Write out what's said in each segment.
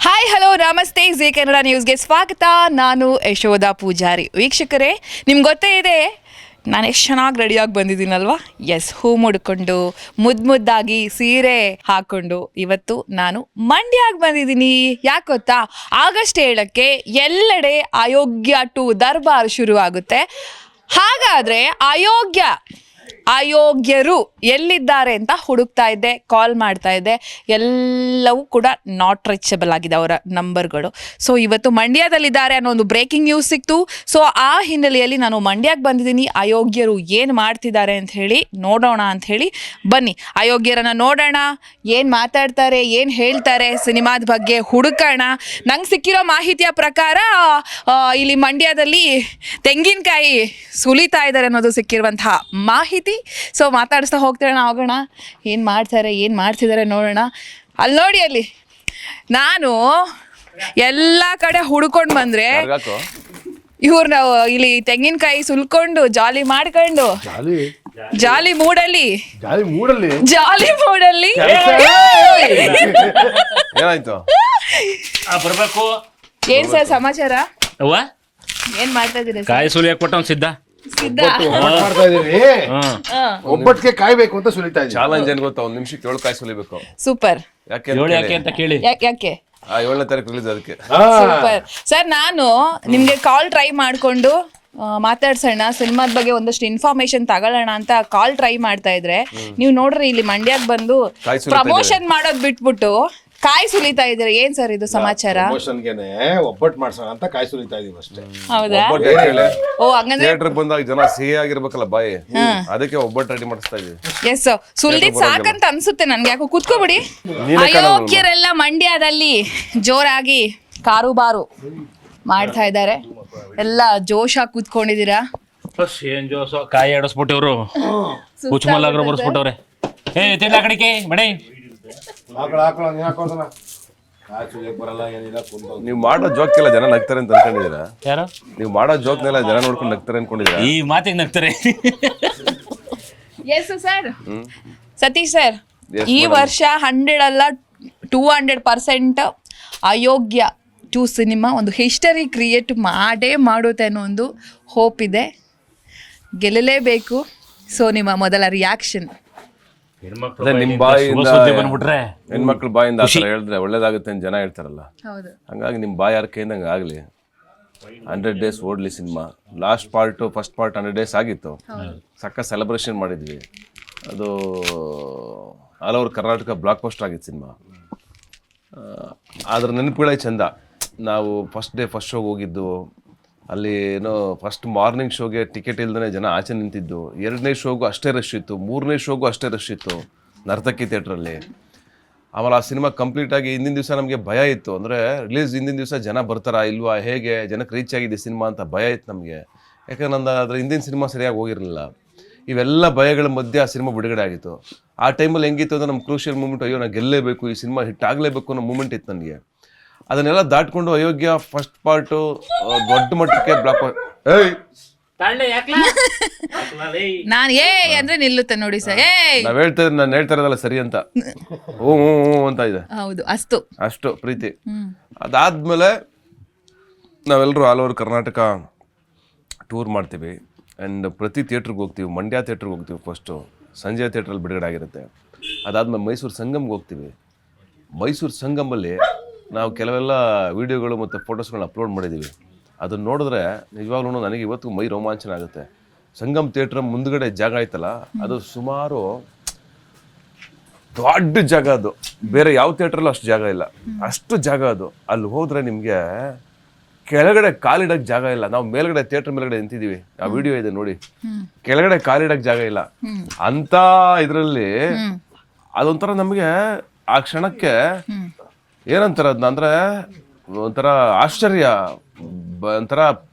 Hi hello ನಮಸ್ತೆ G Kannada ನ್ಯೂಸ್ಗೆ ಸ್ವಾಗತ. ನಾನು ಯಶೋಧ ಪೂಜಾರಿ. ವೀಕ್ಷಕರೇ, ನಿಮ್ಗೆ ಗೊತ್ತೇ ಇದೆ ನಾನು ಎಷ್ಟು ಚೆನ್ನಾಗಿ ರೆಡಿಯಾಗಿ ಬಂದಿದ್ದೀನಲ್ವಾ? ಎಸ್, ಹೂ ಮುಡ್ಕೊಂಡು ಮುದ್ದಾಗಿ ಸೀರೆ ಹಾಕ್ಕೊಂಡು ಇವತ್ತು ನಾನು ಮಂಡ್ಯಕ್ಕೆ ಬಂದಿದ್ದೀನಿ. ಯಾಕೆ ಗೊತ್ತಾ? ಆಗಸ್ಟ್ 7ಕ್ಕೆ ಎಲ್ಲೆಡೆ ಅಯೋಗ್ಯ 2 ದರ್ಬಾರ್ ಶುರು ಆಗುತ್ತೆ. ಹಾಗಾದರೆ ಅಯೋಗ್ಯರು ಎಲ್ಲಿದ್ದಾರೆ ಅಂತ ಹುಡುಕ್ತಾ ಇದ್ದೆ, ಕಾಲ್ ಮಾಡ್ತಾ ಇದ್ದೆ. ಎಲ್ಲವೂ ಕೂಡ ನಾಟ್ ರೀಚಬಲ್ ಆಗಿದೆ ಅವರ ನಂಬರ್ಗಳು. ಸೊ ಇವತ್ತು ಮಂಡ್ಯದಲ್ಲಿದ್ದಾರೆ ಅನ್ನೋ ಒಂದು ಬ್ರೇಕಿಂಗ್ ನ್ಯೂಸ್ ಸಿಕ್ತು. ಸೊ ಆ ಹಿನ್ನೆಲೆಯಲ್ಲಿ ನಾನು ಮಂಡ್ಯಕ್ಕೆ ಬಂದಿದ್ದೀನಿ. ಅಯೋಗ್ಯರು ಏನು ಮಾಡ್ತಿದ್ದಾರೆ ಅಂತ ಹೇಳಿ ನೋಡೋಣ ಅಂತ ಹೇಳಿ ಬನ್ನಿ. ಅಯೋಗ್ಯರನ್ನು ನೋಡೋಣ, ಏನು ಮಾತಾಡ್ತಾರೆ, ಏನು ಹೇಳ್ತಾರೆ, ಸಿನಿಮಾದ ಬಗ್ಗೆ ಹುಡುಕೋಣ. ನಂಗೆ ಸಿಕ್ಕಿರೋ ಮಾಹಿತಿಯ ಪ್ರಕಾರ ಇಲ್ಲಿ ಮಂಡ್ಯದಲ್ಲಿ ತೆಂಗಿನಕಾಯಿ ಸುಲಿತಾ ಇದ್ದಾರೆ ಅನ್ನೋದು ಸಿಕ್ಕಿರುವಂತಹ ಮಾಹಿತಿ. ಸೊ ಮಾತಾಡಿಸ್ತಾ ಹೋಗೋಣ, ಏನು ಮಾಡ್ತಾರೆ, ಏನು ಮಾಡ್ತಿದ್ದಾರೆ ನೋಡೋಣ. ಅಲ್ಲಿ ನೋಡಿ, ಅಲ್ಲಿ ನಾನು ಎಲ್ಲ ಕಡೆ ಹುಡ್ಕೊಂಡು ಬಂದರೆ ಇವ್ರನ್ನ ಇಲ್ಲಿ ತೆಂಗಿನಕಾಯಿ ಸುಲ್ಕೊಂಡು ಜಾಲಿ ಮಾಡ್ಕೊಂಡು ಜಾಲಿ ಮೂಡಲ್ಲಿ ಏನಾಯ್ತು ಬರ್ಬೇಕು. ಏನ್ ಸರ್ ಸಮಾಚಾರ? ಏನ್ ಮಾಡ್ತಾ ಇದೀರ? ಕಾಯಿ ಸುಲಿಯಕ್ ಕೊಟ್ಟ ಸಿದ್ಧ ಮಾಡ್ತಾ ಇದೀವಿ. ಒಬ್ಬಟ್ಟಿಗೆ ಕಾಯ್ಬೇಕು ಅಂತ ಸುಲಿತಾ ಇದ್ದೀವಿ. ಚಾಲೆಂಜ್ ಏನ್ ಗೊತ್ತಾ? 1 ನಿಮಿಷಕ್ಕೆ 7 ಕಾಯಿ ಸುಲಿಬೇಕು. ಸೂಪರ್. ಯಾಕೆ ಯಾಕೆ ಅಂತ ಕೇಳಿ. ಯಾಕೆ 7ನೇ ತಾರೀಕು ರಿಲೀಸ್ ಅದಕ್ಕೆ. Super sir. ನಾನು ನಿಮ್ಗೆ ಕಾಲ್ ಟ್ರೈ ಮಾಡ್ಕೊಂಡು ಮಾತಾಡ್ಸೋಣ, ಸಿನಿಮಾದ ಬಗ್ಗೆ ಒಂದಷ್ಟು ಇನ್ಫಾರ್ಮೇಶನ್ ತಗೊಳ್ಳೋಣ ಅಂತ ಕಾಲ್ ಟ್ರೈ ಮಾಡ್ತಾ ಇದ್ರೆ ನೀವು ನೋಡ್ರಿ ಇಲ್ಲಿ ಮಂಡ್ಯಕ್ಕೆ ಬಂದು ಪ್ರಮೋಷನ್ ಮಾಡೋದ್ ಬಿಟ್ಬಿಟ್ಟು ಕಾಯಿ ಸುಲಿತಾ ಇದ್ರೆ. ಏನ್ ಸರ್ ಇದು ಸಮಾಚಾರ? ಪ್ರಮೋಷನ್ಗೆನೆ ಒಬ್ಬಟ್ಟು ಮಾಡ್ಸೋಣ ಅಂತ ಕಾಯಿ ಸುಲಿತಾ ಇದೀವಿ ಅಷ್ಟೇ. ಹೌದಾ? ಓ, ಹಂಗಂದ್ರೆ ಥಿಯೇಟರ್ ಬಂದಾಗ ಜನ ಸಿಹಿ ಆಗಿರ್ಬೇಕಲ್ಲ ಬಾಯಿ, ಅದಕ್ಕೆ ಒಬ್ಬಟ್ಟು ರೆಡಿ ಮಾಡಿಸ್ತಾ ಇದೀವಿ. ಎಸ್, ಸುಲ್ದಿದ್ ಸಾಕಂತ ಅನ್ಸುತ್ತೆ ನನ್ಗೆ. ಯಾಕೋ ಕೂತ್ಕೋಬಿಡಿ. ಅಯೋಗ್ಯರೆಲ್ಲ ಮಂಡ್ಯದಲ್ಲಿ ಜೋರಾಗಿ ಕಾರುಬಾರು ಮಾಡ್ತಾ ಇದ್ದಾರೆ. ಎಲ್ಲ ಜೋಶಾಗಿ ಕೂತ್ಕೊಂಡಿದ್ದೀರಾ. ಏನ್ ಜೋಸ ಕಾಯಿ ಆಡಿಸ್ಬಿಟ್ಟವ್ರು, ಹುಚ್ಚಮಲ್ಲಾಗ್ರು ಬರ್ಸ್ಬಿಟ್ಟವ್ರೆ. ಏ ತಿಂದ ಕಡಿಕೆ ಮಣಿ ನೀವು ಮಾಡೋ ಜೋಕ್ಕೆಲ್ಲ ಜನ ನಗ್ತಾರೆ ಅಂತ ಅನ್ಕೊಂಡಿದ್ದೀರಾ? ಯಾರು? ನೀವು ಮಾಡೋ ಜೋಕ್ನೆಲ್ಲ ಜನ ನೋಡ್ಕೊಂಡು ನಗ್ತಾರೆ ಅನ್ಕೊಂಡಿದ್ದೀರಾ? ಈ ಮಾತಿಗೆ ನಗ್ತಾರೆ. Yes sir. ಸತೀಶ್ ಸರ್, ಈ ವರ್ಷ 100 ಅಲ್ಲ 200% ಅಯೋಗ್ಯ 2 ಸಿನಿಮಾ ಒಂದು ಹಿಸ್ಟರಿ ಕ್ರಿಯೇಟ್ ಮಾಡುತ್ತೆ ಅನ್ನೋ ಒಂದು ಹೋಪ್ ಇದೆ. ಗೆಲ್ಲಲೇಬೇಕು. ಸೊ ನಿಮ್ಮ ಮೊದಲ ರಿಯಾಕ್ಷನ್? ನಿಮ್ ಬಾಯಿಂದ ಬಂದ್ಬಿಟ್ರೆ ಹೆಣ್ಮಕ್ಳು ಬಾಯಿಂದ ಆ ಥರ ಹೇಳಿದ್ರೆ ಒಳ್ಳೇದಾಗುತ್ತೆ ಅಂತ ಜನ ಹೇಳ್ತಾರಲ್ಲ, ಹೌದು. ಹಂಗಾಗಿ ನಿಮ್ ಬಾಯಿ ಯಾರಕೆಯಿಂದ ಹಂಗೆ ಆಗಲಿ. 100 ಡೇಸ್ ಓಡ್ಲಿ cinema. Last first part 100 days ಆಗಿತ್ತು. ಸಕ್ಕ ಸೆಲೆಬ್ರೇಷನ್ ಮಾಡಿದ್ವಿ. ಅದು all over Karnataka blockbuster ಆಗಿತ್ತು ಸಿನಿಮಾ. ಅದ್ರ ನೆನಪುಗಳೇ ಚಂದ. ನಾವು ಫಸ್ಟ್ ಶೋಗೆ ಹೋಗಿದ್ದು, ಅಲ್ಲಿ ಏನೋ ಫಸ್ಟ್ ಮಾರ್ನಿಂಗ್ ಶೋಗೆ ಟಿಕೆಟ್ ಇಲ್ದೇ ಜನ ಆಚೆ ನಿಂತಿದ್ದು. 2ನೇ ಶೋಗೂ ಅಷ್ಟೇ ರಶ್ ಇತ್ತು. 3ನೇ ಶೋಗೂ ಅಷ್ಟೇ ರಶ್ ಇತ್ತು ನರ್ತಕಿ ಥಿಯೇಟ್ರಲ್ಲಿ. ಆಮೇಲೆ ಆ ಸಿನಿಮಾ ಕಂಪ್ಲೀಟಾಗಿ ಹಿಂದಿನ ದಿವಸ ನಮಗೆ ಭಯ ಇತ್ತು. ಅಂದರೆ ರಿಲೀಸ್ ಹಿಂದಿನ ದಿವಸ ಜನ ಬರ್ತಾರಾ ಇಲ್ವಾ, ಹೇಗೆ ಜನಕ್ಕೆ ರೀಚ್ ಆಗಿದೆ ಸಿನಿಮಾ ಅಂತ ಭಯ ಇತ್ತು ನಮಗೆ. ಯಾಕಂದ್ರೆ ನಂದು ಅದರ ಹಿಂದಿನ ಸಿನಿಮಾ ಸರಿಯಾಗಿ ಹೋಗಿರಲಿಲ್ಲ. ಇವೆಲ್ಲ ಭಯಗಳ ಮಧ್ಯೆ ಆ ಸಿನಿಮಾ ಬಿಡುಗಡೆ ಆಗಿತ್ತು. ಆ ಟೈಮಲ್ಲಿ ಹೆಂಗಿತ್ತು ಅಂದರೆ ನಮ್ಮ ಕ್ರೂಷಿಯಲ್ ಮೂಮೆಂಟ್, ಅಯ್ಯೋ ನಾನು ಗೆಲ್ಲೇಬೇಕು, ಈ ಸಿನಿಮಾ ಹಿಟ್ ಆಗಲೇಬೇಕು ಅನ್ನೋ ಮೂಮೆಂಟ್ ಇತ್ತು ನನಗೆ. ಅದನ್ನೆಲ್ಲ ದಾಟ್ಕೊಂಡು ಅಯೋಗ್ಯ ಫಸ್ಟ್ ಪಾರ್ಟು ದೊಡ್ಡ ಮಟ್ಟಕ್ಕೆ ಬ್ಲಾಕ್. ನಾನು ಅಂದ್ರೆ ನಿಲ್ಲುತ್ತೆ ನೋಡಿ ಸರ್. ನಾನು ಹೇಳ್ತಾ ಇರೋದಲ್ಲ ಸರಿ ಅಂತ ಹ್ಞೂ ಅಂತ ಇದೆ. ಹೌದು, ಅಷ್ಟು ಪ್ರೀತಿ. ಅದಾದ್ಮೇಲೆ ನಾವೆಲ್ಲರೂ ಆಲ್ ಓವರ್ ಕರ್ನಾಟಕ ಟೂರ್ ಮಾಡ್ತೀವಿ. ಆ್ಯಂಡ್ ಪ್ರತಿ ಥಿಯೇಟ್ರಿಗೆ ಹೋಗ್ತೀವಿ. ಮಂಡ್ಯ ಥಿಯೇಟ್ರಿಗೆ ಹೋಗ್ತೀವಿ ಫಸ್ಟು, ಸಂಜೆ ಥಿಯೇಟ್ರಲ್ಲಿ ಬಿಡುಗಡೆ ಆಗಿರುತ್ತೆ. ಅದಾದ್ಮೇಲೆ ಮೈಸೂರು ಸಂಗಮ್ಗೆ ಹೋಗ್ತೀವಿ. ಮೈಸೂರು ಸಂಗಮಲ್ಲಿ ನಾವು ಕೆಲವೆಲ್ಲ ವೀಡಿಯೋಗಳು ಮತ್ತು ಫೋಟೋಸ್ಗಳನ್ನ ಅಪ್ಲೋಡ್ ಮಾಡಿದ್ದೀವಿ. ಅದನ್ನು ನೋಡಿದ್ರೆ ನಿಜವಾಗ್ಲೂ ನನಗೆ ಇವತ್ತು ಮೈ ರೋಮಾಂಚನ ಆಗುತ್ತೆ. ಸಂಗಮ್ ಥಿಯೇಟ್ರ್ ಮುಂದ್ಗಡೆ ಜಾಗ ಐತಲ್ಲ, ಅದು ಸುಮಾರು ದೊಡ್ಡ ಜಾಗ. ಅದು ಬೇರೆ ಯಾವ ಥಿಯೇಟ್ರಲ್ಲೂ ಅಷ್ಟು ಜಾಗ ಇಲ್ಲ, ಅಷ್ಟು ಜಾಗ ಅದು. ಅಲ್ಲಿ ಹೋದರೆ ನಿಮಗೆ ಕೆಳಗಡೆ ಕಾಲಿಡಕ್ಕೆ ಜಾಗ ಇಲ್ಲ. ನಾವು ಮೇಲ್ಗಡೆ ಥಿಯೇಟ್ರ್ ಮೇಲ್ಗಡೆ ನಿಂತಿದ್ದೀವಿ, ಆ ವಿಡಿಯೋ ಇದೆ ನೋಡಿ. ಕೆಳಗಡೆ ಕಾಲಿಡಕ್ಕೆ ಜಾಗ ಇಲ್ಲ ಅಂತ ಇದರಲ್ಲಿ. ಅದೊಂಥರ ನಮಗೆ ಆ ಕ್ಷಣಕ್ಕೆ ಏನಂತಾರ ಅದನ್ನ ಅಂದರೆ ಒಂಥರ ಆಶ್ಚರ್ಯ, ಒಂಥರ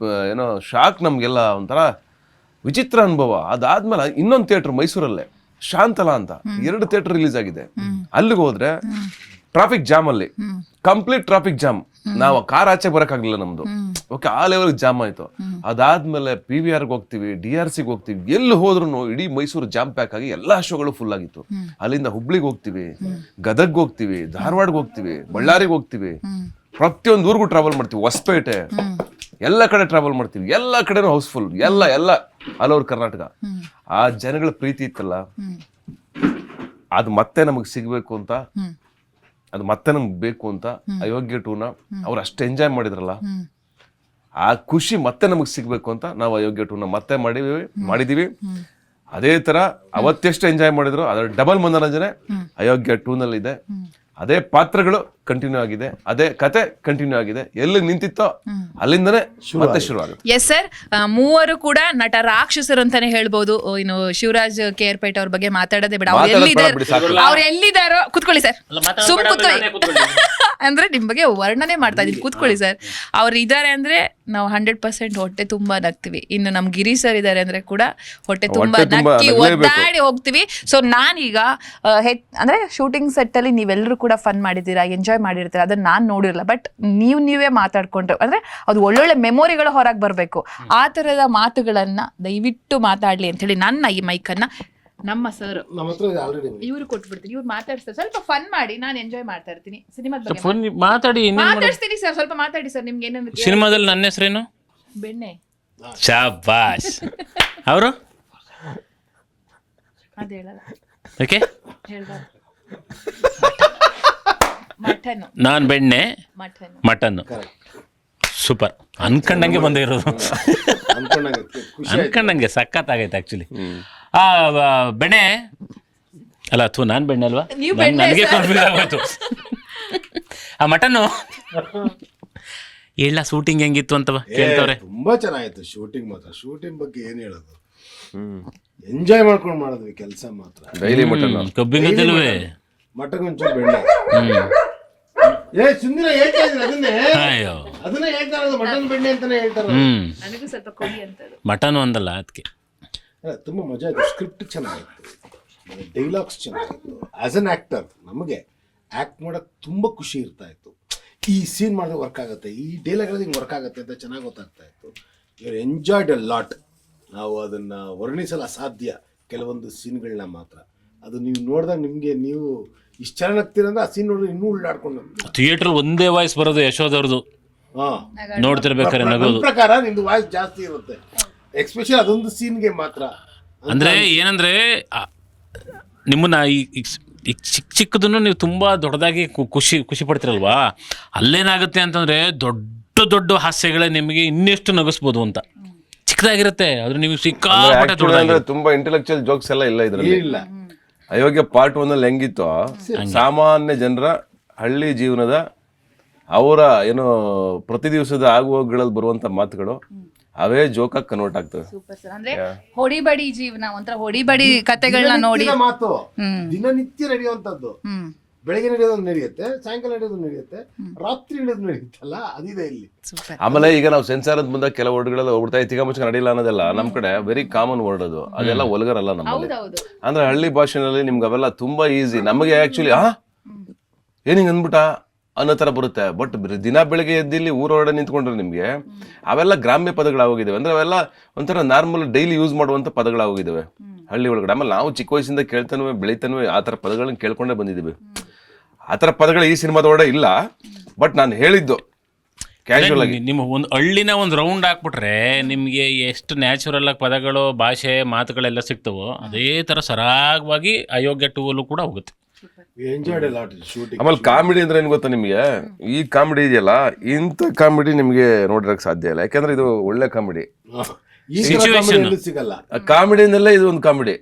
ಏನೋ ಶಾಕ್ ನಮಗೆಲ್ಲ, ಒಂಥರ ವಿಚಿತ್ರ ಅನುಭವ. ಅದಾದ್ಮೇಲೆ ಇನ್ನೊಂದು ಥಿಯೇಟ್ರ್ ಮೈಸೂರಲ್ಲೇ ಶಾಂತಲಾ ಅಂತ 2 ಥಿಯೇಟ್ರ್ ರಿಲೀಸ್ ಆಗಿದೆ. ಅಲ್ಲಿಗೆ ಹೋದ್ರೆ ಟ್ರಾಫಿಕ್ ಜಾಮ್, ಅಲ್ಲಿ ಕಂಪ್ಲೀಟ್ ಟ್ರಾಫಿಕ್ ಜಾಮ್. ನಾವು ಕಾರ್ ಆಚೆ ಬರೋಕ್ಕಾಗಲಿಲ್ಲ ನಮ್ದು. ಓಕೆ, ಆ ಲೆವೆಲ್ಗೆ ಜಾಮ್ ಆಯಿತು. ಅದಾದ್ಮೇಲೆ PVRಗೆ ಹೋಗ್ತೀವಿ, DRCಗೆ ಹೋಗ್ತೀವಿ. ಎಲ್ಲಿ ಹೋದ್ರೂ ಇಡೀ ಮೈಸೂರು ಜಾಮ್ ಪ್ಯಾಕ್ ಆಗಿ ಎಲ್ಲ ಶೋಗಳು ಫುಲ್ ಆಗಿತ್ತು. ಅಲ್ಲಿಂದ ಹುಬ್ಳಿಗೆ ಹೋಗ್ತೀವಿ, ಗದಗ್ಗೆ ಹೋಗ್ತೀವಿ, ಧಾರವಾಡಗೆ ಹೋಗ್ತೀವಿ, ಬಳ್ಳಾರಿಗೆ ಹೋಗ್ತೀವಿ. ಪ್ರತಿಯೊಂದು ಊರಿಗೂ ಟ್ರಾವೆಲ್ ಮಾಡ್ತೀವಿ, ಹೊಸಪೇಟೆ ಎಲ್ಲ ಕಡೆ ಟ್ರಾವೆಲ್ ಮಾಡ್ತೀವಿ, ಎಲ್ಲ ಕಡೆನೂ ಹೌಸ್ಫುಲ್, ಎಲ್ಲ ಆಲ್ ಓವರ್ ಕರ್ನಾಟಕ. ಆ ಜನಗಳ ಪ್ರೀತಿ ಇತ್ತಲ್ಲ, ಅದು ಮತ್ತೆ ನಮಗೆ ಸಿಗ್ಬೇಕು ಅಂತ, ಅದು ಮತ್ತೆ ನಮ್ಗೆ ಬೇಕು ಅಂತ ಅಯೋಗ್ಯ ಟೂನ ಅವ್ರು ಅಷ್ಟು ಎಂಜಾಯ್ ಮಾಡಿದ್ರಲ್ಲ, ಆ ಖುಷಿ ಮತ್ತೆ ನಮಗೆ ಸಿಗ್ಬೇಕು ಅಂತ ನಾವು ಅಯೋಗ್ಯ ಟೂನ ಮತ್ತೆ ಮಾಡಿದೀವಿ. ಅದೇ ತರ ಅವತ್ತೆಷ್ಟು ಎಂಜಾಯ್ ಮಾಡಿದ್ರು ಅದರ ಡಬಲ್ ಮನೋರಂಜನೆ ಅಯೋಗ್ಯ ಟೂನಲ್ಲಿ ಇದೆ. ಅದೇ ಪಾತ್ರಗಳು ಕಂಟಿನ್ಯೂ ಆಗಿದೆ, ಅದೇ ಕತೆ ಕಂಟಿನ್ಯೂ ಆಗಿದೆ, ಎಲ್ಲಿ ನಿಂತಿತ್ತೋ ಅಲ್ಲಿಂದನೇ ಮತ್ತೆ ಶುರು ಆಗುತ್ತೆ. ಎಸ್ ಸರ್, ಮೂವರು ಕೂಡ ನಟ ರಾಕ್ಷಸರು ಅಂತಾನೆ ಹೇಳ್ಬೋದು. ಇನ್ನು ಶಿವರಾಜ್ ಕೇರ್ಪೇಟೆ ಅವ್ರ ಬಗ್ಗೆ ಮಾತಾಡೋದೇ ಬೇಡ. ಅವ್ರು ಎಲ್ಲಿದ್ದಾರೋ ಕುತ್ಕೊಳ್ಳಿ ಸರ್, ಸುಮ್ ಕುತ್ಕೊಳ್ಳಿ ಅಂದ್ರೆ ನಿಮ್ ಬಗ್ಗೆ ವರ್ಣನೆ ಮಾಡ್ತಾ ಇದೀನಿ, ಕೂತ್ಕೊಳ್ಳಿ ಸರ್. ಅವ್ರು ಇದಾರೆ ಅಂದ್ರೆ ನಾವು 100% ಹೊಟ್ಟೆ ತುಂಬಾ ನಗ್ತೀವಿ. ಇನ್ನು ನಮ್ ಗಿರಿ ಸರ್ ಇದಾರೆ ಅಂದ್ರೆ ಕೂಡ ಹೊಟ್ಟೆ ತುಂಬಾ ನಕ್ಕಿ ಒದ್ದಾಡಿ ಹೋಗ್ತೀವಿ. ಸೊ ನಾನೀಗ ಅಂದ್ರೆ ಶೂಟಿಂಗ್ ಸೆಟ್ ಅಲ್ಲಿ ನೀವೆಲ್ಲರೂ ಕೂಡ ಫನ್ ಮಾಡಿದ್ದೀರಾ, ಎಂಜಾಯ್ ಮಾಡಿರ್ತೀರಾ, ಅದನ್ನ ನಾನ್ ನೋಡಿರಲ್ಲ. ಬಟ್ ನೀವೇ ಮಾತಾಡ್ಕೊಂಡ್ರೆ ಅಂದ್ರೆ ಅದು ಒಳ್ಳೊಳ್ಳೆ ಮೆಮೊರಿಗಳು ಹೊರಗೆ ಬರ್ಬೇಕು. ಆ ತರದ ಮಾತುಗಳನ್ನ ದಯವಿಟ್ಟು ಮಾತಾಡ್ಲಿ ಅಂತ ಹೇಳಿ ನನ್ನ ಈ ಮೈಕನ್ನ ನಮ್ಮ ಸರ್ ಇವ್ರು ಕೊಟ್ಬಿಡ್ತೀನಿ. ಇವ್ರು ಮಾತಾಡ್ತಾರೆ, ಸ್ವಲ್ಪ ಫನ್ ಮಾಡಿ, ನಾನು ಎಂಜಾಯ್ ಮಾಡ್ತಾ ಇರ್ತೀನಿ. ಸಿನಿಮಾದ ಬಗ್ಗೆ ಮಾತಾಡ್ತೀನಿ ಸರ್, ಸ್ವಲ್ಪ ಮಾತಾಡಿ ಸರ್. ನಿಮ್ಗೆ ಏನೇನು ಸಿನಿಮಾದಲ್ಲಿ ನನ್ನ ಹೆಸರೇನು? ಬೆಣ್ಣೆ. ಶಾಬಾಷ್. ಅವರು ಅದ್ ಹೇಳಲ್ಲ, ಓಕೆ, ಹೇಳ್ಬಾರ್ದು. ಮಟನ್. ನಾನ್ ಬೆಣ್ಣೆ, ಮಟನ್. ಸೂಪರ್. ಅನ್ಕೊಂಡಂಗೆ ಬಂದೇ ಇರೋದು, ಅನ್ಕೊಂಡಂಗೆ ಸಖತ್ತಾಗೈತೆ ಆಕ್ಚುಲಿ. ಬೆಣ್ಣೆ ಅಲ್ಲ, ಥೂ, ನಾನ್ ಬೆಣ್ಣೆ ಅಲ್ವಾ, ನನಗೆ ಕನ್ಫ್ಯೂಸ್ ಆಗೋಯ್ತು. ಆ ಮಟನ್ನು ಹೇಳ ಶೂಟಿಂಗ್ ಹೆಂಗಿತ್ತು ಅಂತ ಕೇಳ್ತವ್ರೆ. ತುಂಬಾ ಚೆನ್ನಾಗಿತ್ತು ಶೂಟಿಂಗ್. ಮಾತ್ರ ಶೂಟಿಂಗ್ ಬಗ್ಗೆ ಏನ್ ಹೇಳೋದು, ಎಂಜಾಯ್ ಮಾಡ್ಕೊಂಡು ಮಾಡಿದ್ವಿ ಕೆಲಸ ಮಾತ್ರ. ಡೈಲಿ ಮಟನ್, ಕಬ್ಬಿಂಗದಲ್ವೇ ಮಟನ್ ಒಂಚೂರು ಬೆಣ್ಣೆ. ಸುಂದರ ಹೇಳ್ತಾ ಇದ್ರು ಅದನ್ನೇ ಹೇಳ್ತಾ ಇರೋದು, ಮಟನ್ ಬೆಣ್ಣೆ ಅಂತಾನೆ ಹೇಳ್ತಾರೆ. ನನಗೂ ಸ್ವಲ್ಪ ಕೊಡಿ ಅಂತ. ಮಟನ್ ಒಂದಲ್ಲ, ಅದಕ್ಕೆ ತುಂಬಾ ಮಜಾ ಆಯ್ತು. ಸ್ಕ್ರಿಪ್ಟ್ ಚೆನ್ನಾಗಿತ್ತು, ಡೈಲಾಗ್ಸ್ ಚೆನ್ನಾಗಿತ್ತು. ಆಸ್ ಅನ್ ಆಕ್ಟರ್ ನಮಗೆ ಆಕ್ಟ್ ಮಾಡೋಕೆ ತುಂಬಾ ಖುಷಿ ಇರ್ತಾ ಇತ್ತು. ಈ ಸೀನ್ ಮಾಡಿದ್ರೆ ವರ್ಕ್ ಆಗುತ್ತೆ, ಈ ಡೈಲಾಗ್ ಹಿಂಗೆ ವರ್ಕ್ ಆಗುತ್ತೆ ಅಂತ ಚೆನ್ನಾಗಿ ಗೊತ್ತಾಗ್ತಾ ಇತ್ತು. You enjoyed a lot. ನಾವು ಅದನ್ನ ವರ್ಣಿಸಲು ಅಸಾಧ್ಯ ಕೆಲವೊಂದು ಸೀನ್ಗಳನ್ನ ಮಾತ್ರ. ಅದು ನೀವು ನೋಡಿದಾಗ ನಿಮಗೆ ನೀವು ಇಷ್ಟು ಚೆನ್ನಾಗಿ ಆಗ್ತೀರಂದ್ರೆ ಆ ಸೀನ್ ನೋಡಿದ್ರೆ ಇನ್ನೂ ಉಳ್ಳಾಡ್ಕೊಂಡು ಥಿಯೇಟರ್ ಒಂದೇ ವಾಯ್ಸ್ ಬರೋದು ಯಶೋದವ್ರದ್ದು. ನೋಡ್ತಿರ್ಬೇಕಾದ್ರೆ ನಗೋದು. ಪ್ರಕಾರ ನಿಮ್ದು ವಾಯ್ಸ್ ಜಾಸ್ತಿ ಇರುತ್ತೆ, ಎಕ್ಸ್ಪೆಷಲಿ ಅದೊಂದು ಸೀನ್ಗೆ ಮಾತ್ರ. ಅಂದ್ರೆ ಏನಂದ್ರೆ ನಿಮ್ಮನ್ನ ಈ ಚಿಕ್ಕದನ್ನು ನೀವು ತುಂಬಾ ದೊಡ್ಡದಾಗಿ ಖುಷಿ ಪಡ್ತಿರಲ್ವಾ, ಅಲ್ಲೇನಾಗುತ್ತೆ ಅಂತಂದ್ರೆ ದೊಡ್ಡ ಹಾಸ್ಯಗಳೇ ನಿಮಗೆ ಇನ್ನೆಷ್ಟು ನಗಿಸ್ಬೋದು ಅಂತ. ಚಿಕ್ಕದಾಗಿರುತ್ತೆ ಆದ್ರೆ ನೀವು ಸಿಕ್ಕಾಪಟ್ಟೆ ತುಂಬಾ ಇಂಟೆಲೆಕ್ಚುಯಲ್ ಜೋಕ್ಸ್ ಎಲ್ಲ ಇಲ್ಲ ಇದ್ರಲ್ಲಿ. ಅಯೋಗ್ಯ ಪಾರ್ಟ್ 1 ಅಲ್ಲಿ ಹೆಂಗಿತ್ತು, ಸಾಮಾನ್ಯ ಜನರ ಹಳ್ಳಿ ಜೀವನದ ಅವರ ಏನೋ ಪ್ರತಿ ದಿವಸದ ಆಗುವಗಳಲ್ಲಿ ಬರುವಂತ ಮಾತುಗಳು ಅವೇ ಜೋಕಾಗಿ ಕನ್ವರ್ಟ್ ಆಗ್ತವೆ. Super sir. ಅಂದ್ರೆ ಹೊಡಿಬಡಿ ಜೀವನ, ಒಂಥರ ಹೊಡಿಬಡಿ ಕತೆಗಳನ್ನ ನೋಡಿ ಮಾತು ದಿನನಿತ್ಯ ನಡೆಯುವಂತದ್ದು. ಬೆಳಗ್ಗೆ ನಡೆಯೋದು ನಡೆಯುತ್ತೆ, ಸಾಯಂಕಾಲ ನಡೆಯೋದು ನಡೆಯುತ್ತೆ, ರಾತ್ರಿ ನಡೆಯೋದು ನಡೆಯುತ್ತಲ್ಲ, ಅದಿದೆ ಇಲ್ಲಿ. ಆಮೇಲೆ ಈಗ ನಾವು ಸೆನ್ಸಾರ್ ಅಂತ ಬಂದಾಗ ಕೆಲವು ವರ್ಡ್ಗಳೆಲ್ಲ ಹೋಗ್ತಾ ತಿಗ ಮುಚ್ಚ ನಡಿಲ್ಲ ಅನ್ನೋದೆಲ್ಲ ನಮ್ ಕಡೆ ವೆರಿ ಕಾಮನ್ ವರ್ಡ್ ಅದು. ಅದೆಲ್ಲ ಒಲ್ಗರಲ್ಲ ನಮ್ಮಲ್ಲಿ. ಅಂದ್ರೆ ಹಳ್ಳಿ ಭಾಷೆನಲ್ಲಿ ನಿಮ್ಗೆ ಅವೆಲ್ಲ ತುಂಬಾ ಈಸಿ. ನಮಗೆ ಆಕ್ಚುಲಿ ಏನಿಂಗ್ ಅಂದ್ಬಿಟ್ಟ ಅನ್ನೋ ತರ ಬರುತ್ತೆ. ಬಟ್ ದಿನ ಬೆಳಗ್ಗೆ ಎದ್ದಿಲ್ಲಿ ಊರೊಳಗಡೆ ನಿಂತ್ಕೊಂಡ್ರೆ ನಿಮ್ಗೆ ಅವೆಲ್ಲ ಗ್ರಾಮ್ಯ ಪದಗಳಾಗೋಗಿದ್ದಾವೆ. ಅಂದ್ರೆ ಅವೆಲ್ಲ ಒಂಥರ ನಾರ್ಮಲ್ ಡೈಲಿ ಯೂಸ್ ಮಾಡುವಂತ ಪದಗಳಾಗೋಗಿದ್ದಾವೆ ಹಳ್ಳಿ ಒಳಗಡೆ. ಆಮೇಲೆ ನಾವು ಚಿಕ್ಕ ವಯಸ್ಸಿಂದ ಕೇಳ್ತಾನೂ ಬೆಳಿತಾನೂ ಆ ತರ ಪದಗಳನ್ನ ಕೇಳ್ಕೊಂಡೇ ಬಂದಿದ್ದೀವಿ. ಆ ತರ ಪದಗಳು ಈ ಸಿನಿಮಾದೊಳಗಡೆ ಇಲ್ಲ. ಬಟ್ ನಾನು ಹೇಳಿದ್ದು ಕ್ಯಾಶುವಲ್ ಆಗಿ ನಿಮ್ಮ ಒಂದು ಹಳ್ಳಿನ ಒಂದು ರೌಂಡ್ ಹಾಕ್ಬಿಟ್ರೆ ನಿಮ್ಗೆ ಎಷ್ಟು ನ್ಯಾಚುರಲ್ ಆಗಿ ಪದಗಳು, ಭಾಷೆ, ಮಾತುಗಳೆಲ್ಲ ಸಿಗ್ತವೋ ಅದೇ ತರ ಸರಾಗವಾಗಿ ಅಯೋಗ್ಯ 2 ಅಲ್ಲೂ ಕೂಡ ಹೋಗುತ್ತೆ. ಆಮೇಲೆ ಕಾಮಿಡಿ ಅಂದ್ರೆ ಏನ್ ಗೊತ್ತಾ ನಿಮ್ಗೆ, ಈ ಕಾಮಿಡಿ ಇದೆಯಲ್ಲ, ಇಂಥ ಕಾಮಿಡಿ ನಿಮ್ಗೆ ನೋಡಿರಕ್ ಸಾಧ್ಯ ಇಲ್ಲ. ಯಾಕಂದ್ರೆ ಇದು ಒಳ್ಳೆ ಕಾಮಿಡಿ. ಕಾಮಿಡಿನಲ್ಲೇ ಇದು ಒಂದು ಕಾಮಿಡಿ.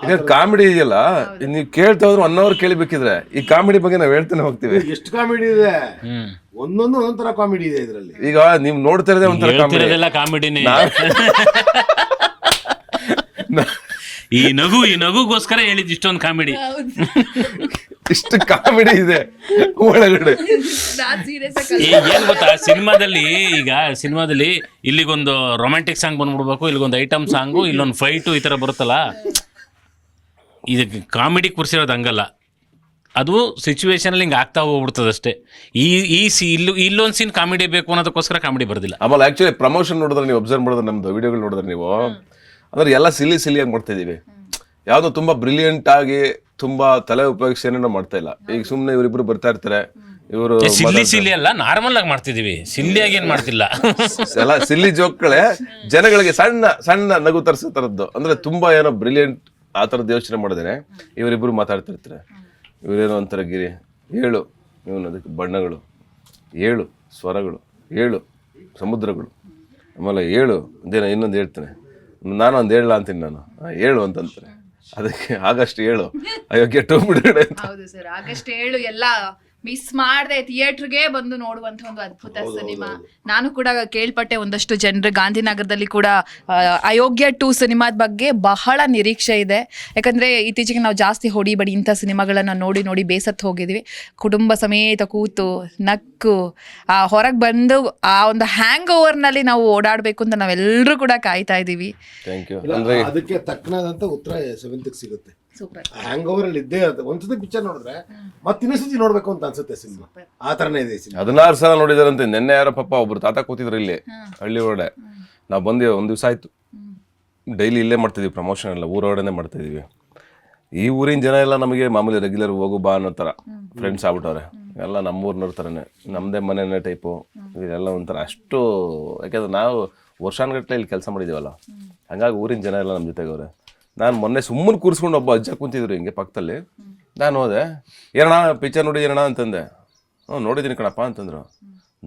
ಈಗ ಕಾಮಿಡಿ ಇದೆಯಲ್ಲ, ನೀವು ಕೇಳ್ತಾ ಹೋದ್ರೆ 1 hour ಕೇಳಿಬೇಕಿದ್ರೆ ಈ ಕಾಮಿಡಿ ಬಗ್ಗೆ ನಾವ್ ಹೇಳ್ತಾನೆ ಹೋಗ್ತೀವಿ. ಎಷ್ಟು ಕಾಮಿಡಿ ಇದೆ, ಒಂದೊಂದು ಒಂದೊಂದರ ಕಾಮಿಡಿ ಇದೆ ಇದರಲ್ಲಿ. ಈಗ ನೀವ್ ನೋಡ್ತಾ ಇರೋದೇ ಒಂಥರ ಕಾಮಿಡಿನೇ. ಈ ನಗುಗೋಸ್ಕರ ಹೇಳಿದ್ ಇಷ್ಟೊಂದು ಕಾಮಿಡಿ. ಇಷ್ಟು ಕಾಮಿಡಿ ಇದೆ ಒಳಗಡೆ. ಏನ್ ಗೊತ್ತಾ, ಸಿನಿಮಾದಲ್ಲಿ ಇಲ್ಲಿಗೊಂದು ರೊಮ್ಯಾಂಟಿಕ್ ಸಾಂಗ್ ಬಂದ್ಬಿಡ್ಬೇಕು, ಇಲ್ಲಿಗೊಂದು ಐಟಮ್ ಸಾಂಗು, ಇಲ್ಲೊಂದು ಫೈಟು, ಈ ತರ ಬರುತ್ತಲ್ಲ. ಇದಕ್ಕೆ ಕಾಮಿಡಿ ಕೂರಿಸಿರೋದು ಹಂಗಲ್ಲ, ಅದು ಸಿಚುವೇಶನ್ ಹಿಂಗೆ ಆಗ್ತಾ ಹೋಗ್ಬಿಡ್ತದೆ ಅಷ್ಟೇ. ಇಲ್ಲೊಂದು ಸೀನ್ ಕಾಮಿಡಿ ಬೇಕು ಅನ್ನೋದಕ್ಕೋಸ್ಕರ ಕಾಮಿಡಿ ಬರ್ದಿಲ್ಲ. ಆಮೇಲೆ ಆಕ್ಚುಲಿ ಪ್ರಮೋಷನ್ ನೋಡಿದ್ರೆ ನೀವು ಅಬ್ಸರ್ವ್ ಮಾಡಿದ್ರೆ, ನಮ್ದು ವಿಡಿಯೋಗಳು ನೋಡಿದ್ರೆ ನೀವು, ಅಂದ್ರೆ ಎಲ್ಲ ಸಿಲಿಯಾಗಿ ಮಾಡ್ತಾ ಇದೀವಿ. ಯಾವ್ದೋ ತುಂಬಾ ಬ್ರಿಲಿಯಂಟ್ ಆಗಿ ತುಂಬಾ ತಲೆ ಉಪಯೋಗಿಸಿ ಏನೇನೋ ಮಾಡ್ತಾ ಇಲ್ಲ. ಈಗ ಸುಮ್ನೆ ಇವರಿಬ್ರು ಬರ್ತಾ ಇರ್ತಾರೆ, ಇವರು ಸಿಲ್ಲಿ ಅಲ್ಲ, ನಾರ್ಮಲ್ ಆಗಿ ಮಾಡ್ತಿದೀವಿ, ಸಿಲ್ಲಿಯಾಗಿ ಏನ್ ಮಾಡ್ತಿಲ್ಲ. ಎಲ್ಲ ಸಿಲ್ಲಿ ಜೋಕ್ಗಳೇ ಜನಗಳಿಗೆ ಸಣ್ಣ ಸಣ್ಣ ನಗು ತರಿಸೋ ತರದ್ದು. ಅಂದ್ರೆ ತುಂಬಾ ಏನೋ ಬ್ರಿಲಿಯಂಟ್ ಆ ಥರದ್ದು ಯೋಚನೆ ಮಾಡಿದೇನೆ ಇವರಿಬ್ರು ಮಾತಾಡ್ತಿರ್ತಾರೆ. ಇವರೇನೋ ಒಂಥರ ಗಿರಿ 7 ಇವನು ಅದಕ್ಕೆ ಬಣ್ಣಗಳು, 7 ಸ್ವರಗಳು, 7 ಸಮುದ್ರಗಳು, ಆಮೇಲೆ 7 ಅದೇನೋ ಇನ್ನೊಂದು ಹೇಳ್ತಾನೆ, ನಾನು ಒಂದು ಹೇಳಲ್ಲ ಅಂತೀನಿ ನಾನು, 7 ಅಂತಂತಾರೆ. ಅದಕ್ಕೆ ಆಗಸ್ಟ್ 7 ಅಯೋಗ್ಯ 2 ಬಿಡುಗಡೆ ಅಂತ. ಹೌದು ಸರ್, ಆಗಸ್ಟ್ 7 ಎಲ್ಲ ಮಿಸ್ ಮಾಡದೆ ಥಿಯೇಟರ್ಗೆ ಬಂದು ನೋಡುವಂತ ಒಂದು ಅದ್ಭುತ ಸಿನಿಮಾ. ನಾನು ಕೂಡ ಕೇಳ್ಪಟ್ಟೆ ಒಂದಷ್ಟು ಜನರು ಗಾಂಧಿನಗರದಲ್ಲಿ ಕೂಡ ಅಯೋಗ್ಯ 2 ಸಿನಿಮಾದ ಬಗ್ಗೆ ಬಹಳ ನಿರೀಕ್ಷೆ ಇದೆ. ಯಾಕಂದ್ರೆ ಇತ್ತೀಚೆಗೆ ನಾವು ಜಾಸ್ತಿ ಹೊಡಿ ಬಡಿ ಇಂಥ ಸಿನಿಮಾಗಳನ್ನ ನೋಡಿ ನೋಡಿ ಬೇಸತ್ತು ಹೋಗಿದ್ವಿ. ಕುಟುಂಬ ಸಮೇತ ಕೂತು ನಕ್ಕು ಹೊರಗೆ ಬಂದು ಆ ಒಂದು ಹ್ಯಾಂಗ್ ಓವರ್ನಲ್ಲಿ ನಾವು ಓಡಾಡಬೇಕು ಅಂತ ನಾವೆಲ್ಲರೂ ಕೂಡ ಕಾಯ್ತಾ ಇದ್ದೀವಿ. Thank you. ಅದಕ್ಕೆ ತಕ್ಕನಾದಂತ ಉತ್ತರ 7th ಸಿಗುತ್ತೆ. ಸೂಪರ್. ಹ್ಯಾಂಗ್ ಓವರ್ ಅಲ್ಲಿ ಇದ್ದೇ ಇರುತ್ತೆ. ಒಂದ್ಸತಿ ಪಿಕ್ಚರ್ ನೋಡಿದ್ರೆ ಮತ್ತೆ ಇನ್ನೊಂದ್ಸತಿ ನೋಡ್ಬೇಕು ಅಂತ ಅನ್ಸುತ್ತೆ ಸಿನಿಮಾ. ಆ ತರನೇ ಇದೆ ಸಿನಿಮಾ. 16 ಸಲ ನೋಡಿದಾರಂತೆ. ನಿನ್ನೆ ಯಾರೋ ಪಾಪ ಒಬ್ರು ತಾತ ಕೂತಿದ್ರು ಇಲ್ಲಿ ಹಳ್ಳಿ ಒಳಗಡೆ. ನಾವು ಬಂದು ಒಂದು ದಿವಸ ಆಯ್ತು. ಡೈಲಿ ಇಲ್ಲೇ ಮಾಡ್ತಿದ್ವಿ ಪ್ರಮೋಷನ್ ಎಲ್ಲ, ಊರೊಳಗಡೆ ಮಾಡ್ತಾ ಇದೀವಿ. ಈ ಊರಿನ ಜನ ಎಲ್ಲ ನಮಗೆ ಮಾಮೂಲಿ ರೆಗ್ಯುಲರ್ ಹೋಗು ಬಾ ಅನ್ನೋ ಥರ ಫ್ರೆಂಡ್ಸ್ ಆಗ್ಬಿಟ್ಟವ್ರೆ. ಎಲ್ಲ ನಮ್ಮೂರ್ನವ್ರ ಥರನೇ, ನಮ್ಮದೇ ಮನೆಯೇ ಟೈಪು. ಇದೆಲ್ಲ ಒಂಥರ ಅಷ್ಟು, ಯಾಕೆಂದ್ರೆ ನಾವು ವರ್ಷಾನುಗಟ್ಟಲೆ ಇಲ್ಲಿ ಕೆಲಸ ಮಾಡಿದ್ದೀವಲ್ಲ, ಹಂಗಾಗಿ ಊರಿನ ಜನ ಎಲ್ಲ ನಮ್ಮ ಜೊತೆಗವ್ರೆ. ನಾನು ಮೊನ್ನೆ ಸುಮ್ಮನೆ ಕೂರಿಸ್ಕೊಂಡು ಒಬ್ಬ ಅಜ್ಜ ಕುಂತಿದ್ರು ಹಿಂಗೆ ಪಕ್ಕದಲ್ಲಿ. ನಾನು ಹೋದೆ, ಏನಣ್ಣ ಪಿಕ್ಚರ್ ನೋಡಿದ್ದೀರಣ ಅಂತಂದೆ. ನೋಡಿದ್ದೀನಿ ಕಣಪ್ಪ ಅಂತಂದ್ರು.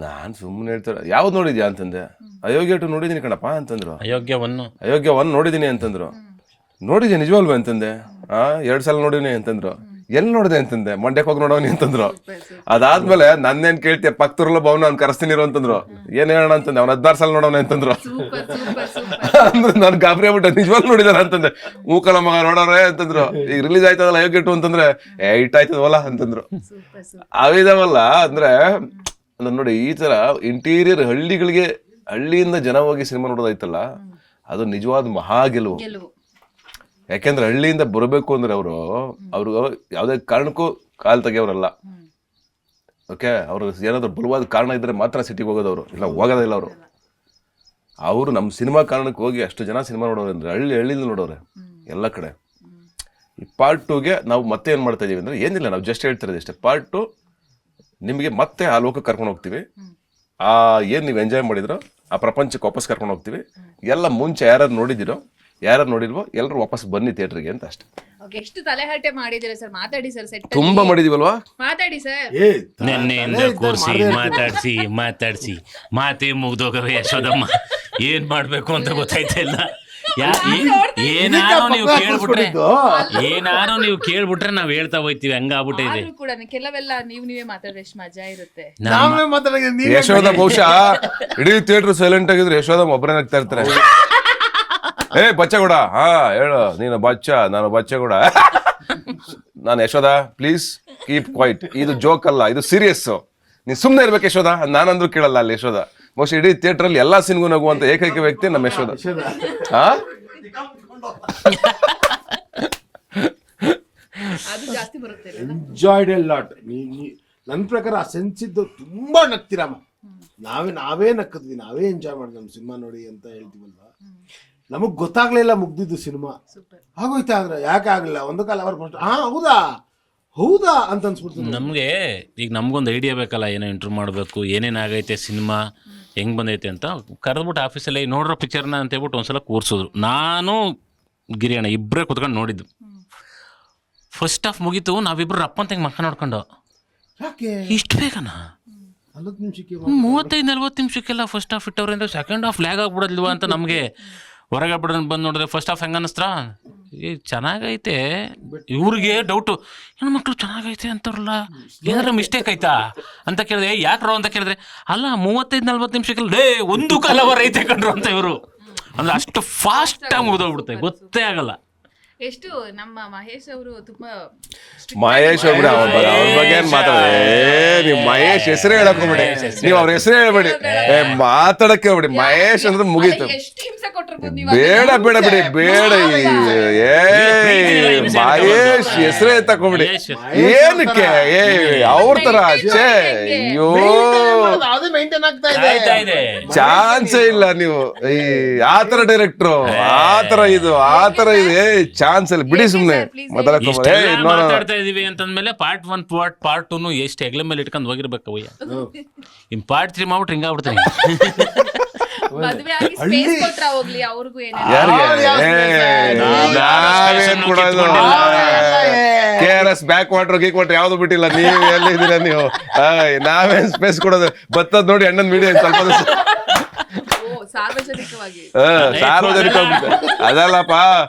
ನಾನು ಸುಮ್ಮನೆ ಹೇಳ್ತಾರೆ, ಯಾವ್ದು ನೋಡಿದ್ಯಾ ಅಂತಂದೆ. ಅಯೋಗ್ಯ 2 ನೋಡಿದ್ದೀನಿ ಕಣಪ್ಪ ಅಂತಂದ್ರು. ಅಯೋಗ್ಯ 1 ನೋಡಿದ್ದೀನಿ ಅಂತಂದ್ರು. ನೋಡಿದ್ಯಾ ನಿಜವಲ್ವೇ ಅಂತಂದೆ. 2 ಸಲ ನೋಡಿನಿ ಅಂತಂದ್ರು. ಎಲ್ಲಿ ನೋಡಿದೆ ಅಂತಂದೆ. ಮಂಡ್ಯಕ್ಕೆ ಹೋಗಿ ನೋಡೋನಿ ಅಂತಂದ್ರು. ಅದಾದ್ಮೇಲೆ ನನ್ನೇನ್ ಕೇಳ್ತೀಯ, ಪಕ್ಕದೂರಲ್ಲ ಭವನ ಅವ್ನು ಕರೆಸ್ತೀನಿ ಅಂತಂದ್ರು. ಏನ್ ಹೇಳೋಣ ಅಂತಂದೆ. ಅವ್ನು 16 ಸಲ ನೋಡೋಣ ಅಂತಂದ್ರು. ಅಂದ್ರೆ ನಾನು ಗಾಬರಿ ಆಗ್ಬಿಟ್ಟೆ, ನಿಜವಾಗ್ಲೂ ನೋಡಿದಾರ ಅಂತಂದೆ. ಮೂಕಲ ಮಗ ನೋಡೋರೆ ಅಂತಂದ್ರು. ಈಗ ರಿಲೀಸ್ ಆಯ್ತದಲ್ಲ ಅಯೋಗ್ಯ 2 ಅಂತಂದ್ರೆ, ಇಟ್ ಆಯ್ತದವಲ್ಲ ಅಂತಂದ್ರು. ಅವಿದಾವಲ್ಲ ಅಂದ್ರೆ ನೋಡಿ, ಈ ತರ ಇಂಟೀರಿಯರ್ ಹಳ್ಳಿಗಳಿಗೆ, ಹಳ್ಳಿಯಿಂದ ಜನ ಹೋಗಿ ಸಿನಿಮಾ ನೋಡೋದಾಯ್ತಲ್ಲ, ಅದು ನಿಜವಾದ ಮಹಾ ಗೆಲುವು. ಯಾಕೆಂದ್ರೆ ಹಳ್ಳಿಯಿಂದ ಬರಬೇಕು ಅಂದ್ರೆ ಅವ್ರಿಗೆ ಯಾವುದೇ ಕಾರಣಕ್ಕೂ ಕಾಲ್ ತೆಗಿಯೋರಲ್ಲ. ಓಕೆ, ಅವ್ರ ಏನಾದ್ರು ಬಲವಾದ ಕಾರಣ ಇದ್ರೆ ಮಾತ್ರ ಸಿಟಿಗೆ ಹೋಗೋದವ್ರು, ಇಲ್ಲ ಹೋಗೋದಿಲ್ಲ ಅವರು. ಅವರು ನಮ್ಮ ಸಿನಿಮಾ ಕಾರಣಕ್ಕೆ ಹೋಗಿ ಅಷ್ಟು ಜನ ಸಿನಿಮಾ ನೋಡೋರು ಅಂದ್ರೆ ಹಳ್ಳಿಯಿಂದ ನೋಡೋರೆ ಎಲ್ಲ ಕಡೆ. ಈ ಪಾರ್ಟ್ 2ಗೆ ನಾವು ಮತ್ತೆ ಏನು ಮಾಡ್ತಾ ಇದೀವಿ ಅಂದ್ರೆ, ಏನಿಲ್ಲ, ನಾವು ಜಸ್ಟ್ ಹೇಳ್ತಿರೋದು ಇಷ್ಟೇ. ಪಾರ್ಟ್ 2 ನಿಮಗೆ ಮತ್ತೆ ಆ ಲೋಕಕ್ಕೆ ಕರ್ಕೊಂಡು ಹೋಗ್ತೀವಿ. ಏನು ನೀವು ಎಂಜಾಯ್ ಮಾಡಿದ್ರೋ ಆ ಪ್ರಪಂಚಕ್ಕೆ ವಾಪಸ್ ಕರ್ಕೊಂಡು ಹೋಗ್ತೀವಿ. ಎಲ್ಲ ಮುಂಚೆ ಯಾರು ನೋಡಿದಿರೋ, ಯಾರು ನೋಡಿಲ್ವೋ ಎಲ್ಲರೂ ವಾಪಸ್ ಬನ್ನಿ ಥಿಯೇಟರ್ಗೆ ಅಂತ ಅಷ್ಟೇ. ಎಷ್ಟು ತಲೆಹರಟೆ ಮಾಡಿದಿರ ಸರ್. ಮಾತಾಡಿ ಸರ್, ಸೆಟ್ ತುಂಬಾ ಮಾಡಿದೀವಲ್ವಾ. ಮಾತಾಡಿ ಸರ್. ನೆನ್ನೆಯಿಂದ ಕೂರಿಸಿ ಮಾತಾಡ್ಸಿ ಮಾತೇ ಮುಗ್ದೋಗವೆ ಯಶೋದಮ್ಮ. ಏನ್ ಮಾಡ್ಬೇಕು ಅಂತ ಗೊತ್ತಾಯ್ತಾ ಇಲ್ಲ. ಏನಾರು ನೀವು ಕೇಳ್ಬಿಟ್ರೆ ನಾವ್ ಹೇಳ್ತಾ ಹೋಯ್ತಿವಿ, ಹಂಗಾಗ್ಬಿಟ್ಟಿದೆ. ಕೂಡ ಕೆಲವೆಲ್ಲ ನೀವೇ ಮಾತಾಡ್ರೆ ಎಷ್ಟು ಮಜಾ ಇರುತ್ತೆ. ಯಶೋದ ಬಹುಶಃ ಇಡೀ ಥಿಯೇಟರ್ ಸೈಲೆಂಟ್ ಆಗಿದ್ರೆ ಯಶೋದ ಒಬ್ಬರೇ ಆಗ್ತಾ ಇರ್ತಾರೆ. ಬಚ್ಚಗೌಡ, ಹೇಳು ನೀನು ಬಚ್ಚ, ನಾನು ಬಚ್ಚಗೌಡ. ನಾನು ಯಶೋದ ಪ್ಲೀಸ್ ಕೀಪ್ ಕ್ವೈಟ್, ಇದು ಜೋಕ್ ಅಲ್ಲ, ಇದು ಸೀರಿಯಸ್, ನೀನ್ ಸುಮ್ಮನೆ ಇರ್ಬೇಕು ಯಶೋದ. ನಾನಂದ್ರೂ ಕೇಳಲ್ಲ ಅಲ್ಲಿ ಯಶೋದ. ಬಹುಶಃ ಇಡೀ ಥಿಯೇಟರ್ ಅಲ್ಲಿ ಎಲ್ಲಾ ಸಿನ್ಗೂ ನಗುವಂತ ಏಕೈಕ ವ್ಯಕ್ತಿ ನಮ್ಮ ಯಶೋದ. Enjoyed A lot. ನನ್ನ ಪ್ರಕಾರ ಆ ಸೆನ್ಸ್ ಇದ್ದು ತುಂಬಾ ನಗ್ತಿರಮ್ಮ. ನಾವೇ ನಕ್ಕದ್ವಿ, ನಾವೇ ಎಂಜಾಯ್ ಮಾಡಿದ್ವಿ ನಮ್ಮ ಸಿನಿಮಾ ನೋಡಿ ಅಂತ ಹೇಳ್ತೀವಲ್ವಾ. ನಮಗ್ ಗೊತ್ತಾಗ್ಲಿಲ್ಲ ಮುಗ್ದಿದ್ದು ಸಿನಿಮಾ ಆಗೋಯ್ತಾ ಅಂದ್ರೆ. ಯಾಕೆ ಆಗ್ಲಿಲ್ಲ, ಒಂದು ಕಾಲ ಅವ್ರು ಹೌದಾ ಅಂತ ಅನ್ಸ್ಬಿಡ್ತು ನಮ್ಗೆ. ಈಗ ನಮ್ಗೊಂದು ಐಡಿಯಾ ಬೇಕಲ್ಲ, ಏನೋ ಇಂಟರ್ವ್ಯೂ ಮಾಡಬೇಕು, ಏನೇನಾಗೈತೆ ಸಿನಿಮಾ ಹೆಂಗ್ ಬಂದೈತೆ ಅಂತ. ಕರೆದ್ಬಿಟ್ಟು ಆಫೀಸಲ್ಲಿ ನೋಡ್ರೋ ಪಿಕ್ಚರ್ನ ಅಂತ ಹೇಳ್ಬಿಟ್ಟು ಒಂದ್ಸಲ ಕೂರ್ಸಿದ್ರು. ನಾನು ಗಿರಿಯಣ್ಣ ಇಬ್ಬರೇ ಕುತ್ಕೊಂಡು ನೋಡಿದ್ದು. ಫಸ್ಟ್ ಹಾಫ್ ಮುಗೀತು, ನಾವಿಬ್ರು ರಪ್ಪಂತ ಹೆಂಗೆ ಮಕ್ಕ ನೋಡ್ಕೊಂಡು, ಯಾಕೆ ಇಷ್ಟು ಬೇಕನಾ 35-40 ನಿಮಿಷಕ್ಕೆಲ್ಲ ಫಸ್ಟ್ ಹಾಫ್ ಇಟ್ಟವ್ರೆ ಅಂದ್ರೆ ಸೆಕೆಂಡ್ ಹಾಫ್ ಲ್ಯಾಗ್ ಆಗ್ಬಿಡೋದಿಲ್ವಾ ಅಂತ ನಮಗೆ ಹೊರಗೆ ಬಿಡೋಣ ಬಂದು ನೋಡಿದ್ರೆ ಫಸ್ಟ್ ಹಾಫ್ ಹೆಂಗೆ ಅನ್ನಿಸ್ತಾ, ಚೆನ್ನಾಗೈತೆ. ಇವ್ರಿಗೆ ಡೌಟು, ಹೆಣ್ಮಕ್ಳು ಚೆನ್ನಾಗೈತೆ ಅಂತವ್ರಲ್ಲ, ಏನಾರ ಮಿಸ್ಟೇಕ್ ಆಯ್ತಾ ಅಂತ ಕೇಳಿದ್ರೆ, ಯಾಕ್ರೋ ಅಂತ ಕೇಳಿದ್ರೆ, ಅಲ್ಲ 35-40 ನಿಮಿಷಕ್ಕೆಲ್ಲ 1 ಕಾಲ ಅವರ್ ಐತೆ ಕಂಡ್ರು ಅಂತ ಇವರು. ಅಂದ್ರೆ ಅಷ್ಟು ಫಾಸ್ಟ್ ಆಗಿ ಮುಗಿದೋಗ್ಬಿಡುತ್ತೆ, ಗೊತ್ತೇ ಆಗಲ್ಲ. ಎಷ್ಟು ನಮ್ಮ ಮಹೇಶ್ ಅವರು ತುಂಬಾ ಮಹೇಶ್ ಅವ್ರ ಬಗ್ಗೆ ಏನ್ ಮಾತಾಡೋದು. ನೀವು ಮಹೇಶ್ ಹೆಸರೇ ಹೇಳಕ್ ಹೋಗ್ಬೇಡಿ, ನೀವು ಅವ್ರ ಹೆಸರೇ ಹೇಳ್ಬೇಡಿ, ಮಾತಾಡಕ್ಕೆ ಹೋಗ್ಬೇಡಿ. ಮಹೇಶ್ ಅಂದ್ರೆ ಮುಗೀತು. ಬೇಡ ಬಿಡಿ, ಬೇಡ. ಮಹೇಶ್ ಹೆಸರೇ ತಕೊಂಬಿಡಿ ಮಹೇಶ್. ಏನಕ್ಕೆ ಅವ್ರ ತರ ಛೇ ಅಯ್ಯೋ ಅದೇ ಮೇಂಟೈನ್ ಆಗ್ತಾ ಇದೆ. ಆಯ್ತಾ ಇದೆ. ಚಾನ್ಸೇ ಇಲ್ಲ ನೀವು ಈ ಆತರ ಡೈರೆಕ್ಟ್ರು ಆತರ ಇದು ಚಾನ್ಸ್ ಇಲ್ಲ ಬಿಡಿ ಸುಮ್ನೆ ಇಷ್ಟೆಲ್ಲ ಮಾತಾಡ್ತಾ ಇದೀವಿ ಅಂತಂದ್ಮೇಲೆ ಪಾರ್ಟ್ 1 ಪಾರ್ಟ್ 2 ಎಷ್ಟು ಹೆಗ್ಲ ಮೇಲೆ ಇಟ್ಕೊಂಡು ಹೋಗಿರ್ಬೇಕು ಅವಯ್ಯ. ಇನ್ ಪಾರ್ಟ್ 3 ಮಾಡ್ಬಿಟ್ರೆ ಹಿಂಗಾಗ್ಬಿಡ್ತೀನಿ. ಮದ್ವೆ ಆಗಿ ಸ್ಪೇಸ್ ಕೊಟ್ರ ಹೋಗ್ಲಿ ಅವ್ರಿಗೂ ಏನೇನು ನಾವೇನ್ ಕೊಡೋದು KRS ಬ್ಯಾಕ್ ವಾಟರ್ ಗೀಕ್ ವಾಟರ್ ಯಾವ್ದು ಬಿಟ್ಟಿಲ್ಲ ನೀವು ಎಲ್ಲಿದ್ದೀರಾ ನೀವು ನಾವೇನ್ ಸ್ಪೇಸ್ ಕೊಡೋದು ಬತ್ತದ್ ನೋಡಿ ಅಣ್ಣನ್ ಮೀಡಿಯಾ ಸ್ವಲ್ಪ ಸಾರ್ವಜನಿಕವಾಗಿ ಸಾರ್ವಜನಿಕ ಅದಲ್ಲಪ್ಪ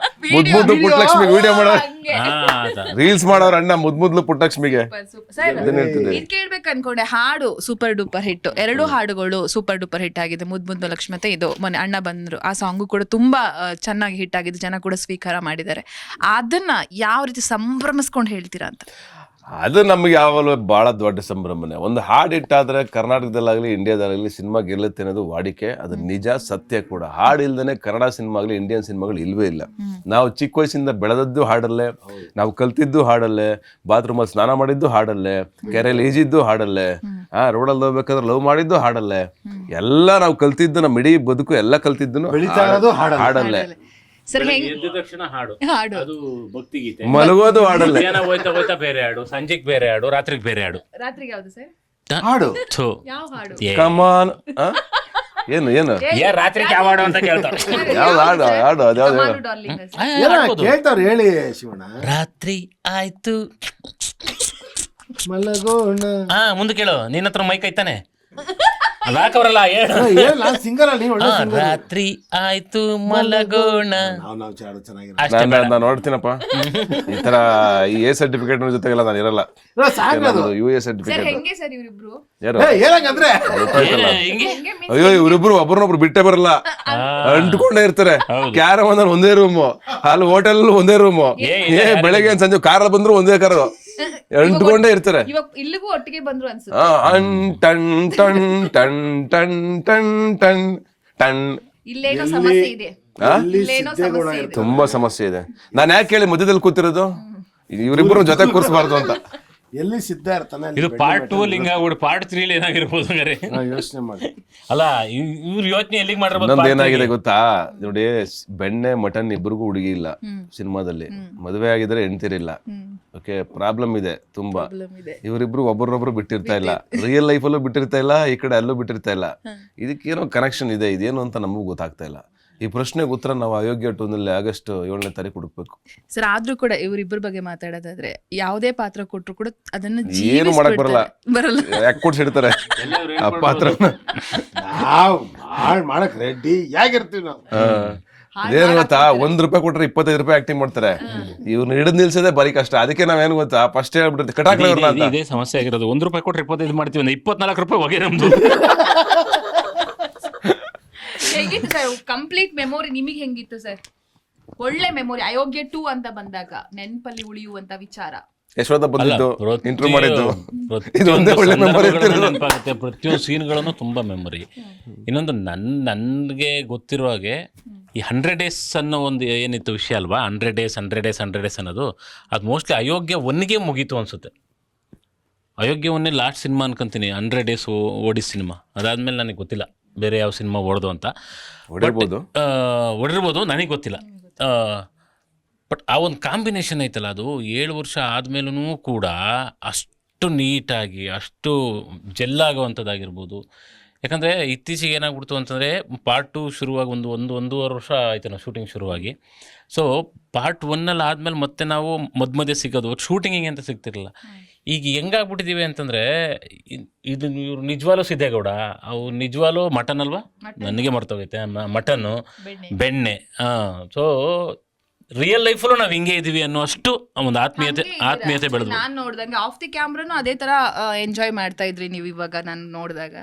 ಮುದ್ದು ಪುಟ್ಟಲಕ್ಷ್ಮಿ ವಿಡಿಯೋ ಮಾಡೋ ರೀಲ್ಸ್ ಮಾಡೋರ್ ಅಣ್ಣ ಮುದ್ಲು ಪುಟ್ಟಲಕ್ಷ್ಮಿಗೆ ಇದ್ ಕೇಳ್ಬೇಕು ಅನ್ಕೊಂಡೆ. ಹಾಡು ಸೂಪರ್ ಡೂಪರ್ ಹಿಟ್, 2 ಹಾಡುಗಳು ಸೂಪರ್ ಡೂಪರ್ ಹಿಟ್ ಆಗಿದೆ. ಮುದ್ದು ಲಕ್ಷ್ಮಿ ಮತ್ತೆ ಇದು ಮೊನ್ನೆ ಅಣ್ಣ ಬಂದ್ರು, ಆ ಸಾಂಗು ಕೂಡ ತುಂಬಾ ಚೆನ್ನಾಗಿ ಹಿಟ್ ಆಗಿದೆ, ಜನ ಕೂಡ ಸ್ವೀಕಾರ ಮಾಡಿದ್ದಾರೆ. ಅದನ್ನ ಯಾವ ರೀತಿ ಸಂಭ್ರಮಿಸ್ಕೊಂಡು ಹೇಳ್ತೀರಾ ಅಂತ? ಅದು ನಮ್ಗೆ ಯಾವಾಗಲೂ ಬಹಳ ದೊಡ್ಡ ಸಂಭ್ರಮನೆ. ಒಂದು ಹಾಡು ಇಟ್ಟಾದ್ರೆ ಕರ್ನಾಟಕದಲ್ಲಾಗಲಿ ಇಂಡಿಯಾದಲ್ಲಾಗಲಿ ಸಿನಿಮಾ ಗೆಲ್ಲುತ್ತೆ ಅನ್ನೋದು ವಾಡಿಕೆ, ಅದು ನಿಜ ಸತ್ಯ ಕೂಡ. ಹಾಡು ಇಲ್ದೇನೆ ಕನ್ನಡ ಸಿನಿಮಾ ಆಗಲಿ ಇಂಡಿಯನ್ ಸಿನಿಮಾಗಳು ಇಲ್ವೇ ಇಲ್ಲ. ನಾವು ಚಿಕ್ಕ ವಯಸ್ಸಿಂದ ಬೆಳೆದದ್ದು ಹಾಡಲ್ಲೇ, ನಾವು ಕಲ್ತಿದ್ದು ಹಾಡಲ್ಲೇ, ಬಾತ್ರೂಮಲ್ಲಿ ಸ್ನಾನ ಮಾಡಿದ್ದು ಹಾಡಲ್ಲೇ, ಕೆರೆಯಲ್ಲಿ ಈಜಿದ್ದು ಹಾಡಲ್ಲೇ, ರೋಡಲ್ಲಿ ಹೋಗ್ಬೇಕಾದ್ರೆ ಲವ್ ಮಾಡಿದ್ದು ಹಾಡಲ್ಲೇ, ಎಲ್ಲ ನಾವು ಕಲ್ತಿದ್ದು, ನಮ್ಮ ಇಡೀ ಬದುಕು ಎಲ್ಲ ಕಲ್ತಿದ್ದು ಹಾಡಲ್ಲೇ. ಸರ್ ಎದ್ದ ತಕ್ಷಣ ಹಾಡು, ಅದು ಭಕ್ತಿ ಗೀತೆ. ಮಲಗೋದು ಹಾಡಲ್ಲೇ. ಹೋಯ್ತಾ ಬೇರೆ ಹಾಡು, ಸಂಜೆಗ್ ಬೇರೆ ಹಾಡು, ರಾತ್ರಿಗೆ ಬೇರೆ ಹಾಡು. ರಾತ್ರಿಗೆ ಯಾವ್ದು ಸರ್? ಹಾಡು ಯಾವ ಹಾಡು? ಕಮಾನ್ ಏನು ರಾತ್ರಿಗೆ ಯಾವ ಹಾಡು ಅಂತ ಕೇಳ್ತಾರೆ. ಯಾವ್ದು ಹಾಡು ಅದ್ಯಾವ್ದು ಕೇಳ್ತಾವ್ರು ಹೇಳಿ ಶಿವಣ್ಣ. ರಾತ್ರಿ ಆಯ್ತು ಮಲಗೋಣ. ಮುಂದೆ ಕೇಳು, ನಿನ್ನ ಹತ್ರ ಮೈಕ್ ಐತಾನೆ ಅದಾಕವ್ರಲ್ಲ ಹೇಳು. ಸಿಂಗರ್ ಅಲ್ಲಿ ರಾತ್ರಿ ಆಯ್ತು ಮಲಗೋಣ. ನಾನು ನೋಡ್ತೀನಪ್ಪ ಈ ತರ ಈ ಎ ಸರ್ಟಿಫಿಕೇಟ್ ಜೊತೆಗೆಲ್ಲ ನಾನು ಇರಲ್ಲ. US ಸರ್ಟಿಫಿಕೇಟ್ ಹೆಂಗೆ ಸರ್ ಇವರಿಬ್ರು? ಯಾರು ಏನಂಗಂದ್ರೆ ಅಯ್ಯೋ ಇವರಿಬ್ರು ಒಬ್ರನ್ನೊಬ್ರು ಬಿಟ್ಟೆ ಬರಲ್ಲ, ಅಂಟ್ಕೊಂಡೇ ಇರ್ತಾರೆ. ಕ್ಯಾರಮ್ ಅಂದ್ರೆ ಒಂದೇ ರೂಮು, ಅಲ್ಲಿ ಹೋಟೆಲ್ ಒಂದೇ ರೂಮು, ಬೆಳಗ್ಗೆ ಸಂಜೆ ಕಾರಲ್ಲಿ ಬಂದ್ರು ಒಂದೇ ಕಾರು, ಅಂಟ್ಕೊಂಡೇ ಇರ್ತಾರೆ. ಇವಾಗ ಇಲ್ಲಿಗೂ ಒಟ್ಟಿಗೆ ಬಂದ್ರು ಅನ್ಸುತ್ತೆ. Ton ton ton ton ton ton ton. ಇಲ್ಲೇನೋ ಸಮಸ್ಯೆ ಇದೆ, ಇಲ್ಲೇನೋ ಸಮಸ್ಯೆ ಇದೆ. ತುಂಬಾ ಸಮಸ್ಯೆ ಇದೆ. ನಾನು ಯಾಕೆ ಹೇಳಿ ಮಧ್ಯದಲ್ಲಿ ಕೂತಿರೋದು, ಇವರಿಬ್ರು ಜೊತೆ ಕೂರಿಸಬಾರ್ದು ಅಂತ. ಎಲ್ಲಿ ಸಿದ್ಧ ಇರ್ತಾನೆ. ಇದು ಪಾರ್ಟ್ 2 ಲಿಂಗ ಪಾರ್ಟ್ 3 ಏನಾಗಿರ್ಬೋದು ಯೋಚನೆ ಮಾಡಿ. ಅಲ್ಲ ಇವ್ರ ಯೋಚನೆ ಎಲ್ಲಿಗೆ ಮಾಡಿರ್ಬೋದು. ಇನ್ನೊಂದು ಏನಾಗಿದೆ ಗೊತ್ತಾ ನೋಡಿ, ಬೆಣ್ಣೆ ಮಟನ್ ಇಬ್ಬರಿಗೂ ಹುಡುಗಿ ಇಲ್ಲ ಸಿನಿಮಾದಲ್ಲಿ, ಮದುವೆ ಆಗಿದ್ರೆ ಹೆಣ್ತಿರಿಲ್ಲ. ಓಕೆ, ಪ್ರಾಬ್ಲಮ್ ಇದೆ ತುಂಬಾ. ಇವರಿಬ್ರು ಒಬ್ಬರೊಬ್ರು ಬಿಟ್ಟಿರ್ತಾ ಇಲ್ಲ, ರಿಯಲ್ ಲೈಫಲ್ಲೂ ಬಿಟ್ಟಿರ್ತಾ ಇಲ್ಲ, ಈ ಕಡೆ ಅಲ್ಲೂ ಬಿಟ್ಟಿರ್ತಾ ಇಲ್ಲ. ಇದಕ್ಕೇನೋ ಕನೆಕ್ಷನ್ ಇದೆ, ಇದೇನು ಅಂತ ನಮಗೂ ಗೊತ್ತಾಗ್ತಾ ಇಲ್ಲ. ಈ ಪ್ರಶ್ನೆಗೆ ಉತ್ತರ ನಾವು ಅಯೋಗ್ಯ 2ನಲ್ಲಿ ಆಗಸ್ಟ್ 7ನೇ ತಾರೀಕು ಹುಡುಕ್ಬೇಕು ಸರ್. ಆದ್ರೂ ಕೂಡ ಇವರಿಬ್ಬರ ಬಗ್ಗೆ ಮಾತಾಡೋದಾದ್ರೆ ಯಾವುದೇ ಪಾತ್ರ ಕೊಟ್ರು ಕೂಡ ಅದನ್ನ ಏನು ಮಾಡಕ್ ಬರಲ್ಲ, ಯಾಕೆ ಕೊಡ್ಸಿಡ್ತಾರೆ ಆ ಪಾತ್ರ. ನಾವು ಮಾಡಕ್ ರೆಡಿ ಯಾಗಿರ್ತೀವಿ ನಾವು. ಅದೇನು ಗೊತ್ತಾ, ₹1 ಕೊಟ್ರೆ ₹25 ಆಕ್ಟಿಂಗ್ ಮಾಡ್ತಾರೆ. ಇವ್ರನ್ನ ಹಿಡಿದು ನಿಲ್ಸೋದೇ ಬರೀ ಕಷ್ಟ. ಅದಕ್ಕೆ ನಾವೇನು ಗೊತ್ತಾ, ಫಸ್ಟ್ ಹೇಳ್ಬಿಟ್ಟಿರ್ತೀವಿ ಕಟಾಕ್ಲ. ಇದೇ ಸಮಸ್ಯೆ ಆಗಿರೋದು. ₹1 ಕೊಟ್ರೆ 25 ಮಾಡ್ತೀವಿ, ₹24 ಹೋಗಿ ನಮ್ದು. ಹೇಗಿತ್ತು ಸರ್ ಕಂಪ್ಲೀಟ್ ಮೆಮೊರಿ ನಿಮಗೆ? ಹೆಂಗಿತ್ತು ಸರ್ ಒಳ್ಳೆ ಮೆಮೊರಿ ಅಯೋಗ್ಯ 2 ಅಂತ ಬಂದಾಗ ನೆನಪಲ್ಲಿ ಉಳಿಯುವಂತ ವಿಚಾರ? ಯಶೋಧ ಬಂದಿದ್ದು, ಇಂಟರ್ವ್ಯೂ ಮಾಡಿದ್ದು, ನೆನಪಾಗುತ್ತೆ. ಪ್ರತಿಯೊಂದು ಸೀನ್ಗಳನ್ನು ತುಂಬಾ ಮೆಮೊರಿ. ಇನ್ನೊಂದು ನನ್ಗೆ ಗೊತ್ತಿರೋ ಹಾಗೆ ಈ 100 days ಅನ್ನೋ ಒಂದು ಏನಿತ್ತು ವಿಷಯ ಅಲ್ವಾ, 100 days ಅನ್ನೋದು, ಅದು ಮೋಸ್ಟ್ಲಿ ಅಯೋಗ್ಯ 1ಗೆ ಮುಗೀತು ಅನ್ಸುತ್ತೆ. ಅಯೋಗ್ಯ 1 ಲಾಸ್ಟ್ ಸಿನಿಮಾ ಅನ್ಕೊಂತೀನಿ, 100 days ಓಡಿ ಸಿನಿಮಾ. ಅದಾದ್ಮೇಲೆ ನನಗೆ ಗೊತ್ತಿಲ್ಲ ಬೇರೆ ಯಾವ ಸಿನಿಮಾ ಓಡೋದು ಅಂತ. ಓಡಿರ್ಬೋದು, ನನಗೆ ಗೊತ್ತಿಲ್ಲ. ಬಟ್ ಆ ಒಂದು ಕಾಂಬಿನೇಷನ್ ಐತಲ್ಲ, ಅದು 7 ವರ್ಷ ಆದಮೇಲೂ ಕೂಡ ಅಷ್ಟು ನೀಟಾಗಿ ಅಷ್ಟು ಜೆಲ್ಲಾಗುವಂಥದ್ದಾಗಿರ್ಬೋದು. ಯಾಕಂದರೆ ಇತ್ತೀಚೆಗೆ ಏನಾಗ್ಬಿಡ್ತು ಅಂತಂದರೆ, ಪಾರ್ಟ್ 2 ಶುರುವಾಗಿ ಒಂದೂವರೆ ವರ್ಷ ಆಯ್ತು ನಾವು ಶೂಟಿಂಗ್ ಶುರುವಾಗಿ. ಸೊ ಪಾರ್ಟ್ 1ನಲ್ಲಿ ಆದಮೇಲೆ ಮತ್ತೆ ನಾವು ಮಧ್ಯೆ ಸಿಗೋದು, ಶೂಟಿಂಗಿಗೆ ಅಂತ ಸಿಗ್ತಿರಲಿಲ್ಲ. ಈಗ ಹೆಂಗಾಗ್ಬಿಟ್ಟಿದ್ದೀವಿ ಅಂತಂದರೆ, ಇದು ಇವ್ರು ನಿಜವಾಗ್ಲೂ ಸಿದ್ದೇಗೌಡ, ಅವು ನಿಜವಾಗ್ಲೂ ಮಟನ್ ಅಲ್ವಾ, ನನಗೆ ಮರ್ತೋಗೈತೆ ಮಟನ್ನು, ಬೆಣ್ಣೆ. ಸೊ ರಿಯಲ್ ಲೈಫಲ್ಲೂ ನಾವು ಹಿಂಗೆ ಇದೀವಿ ಅನ್ನೋ ಅಷ್ಟು ಒಂದು ಆತ್ಮೀಯತೆ ಬೆಳೆದು. ನಾನು ನೋಡಿದಂಗೆ ಆಫ್ ದಿ ಕ್ಯಾಮ್ರಾನು ಅದೇ ತರ ಎಂಜಾಯ್ ಮಾಡ್ತಾ ಇದ್ರಿ ನೀವು ಇವಾಗ ನಾನು ನೋಡಿದಾಗ.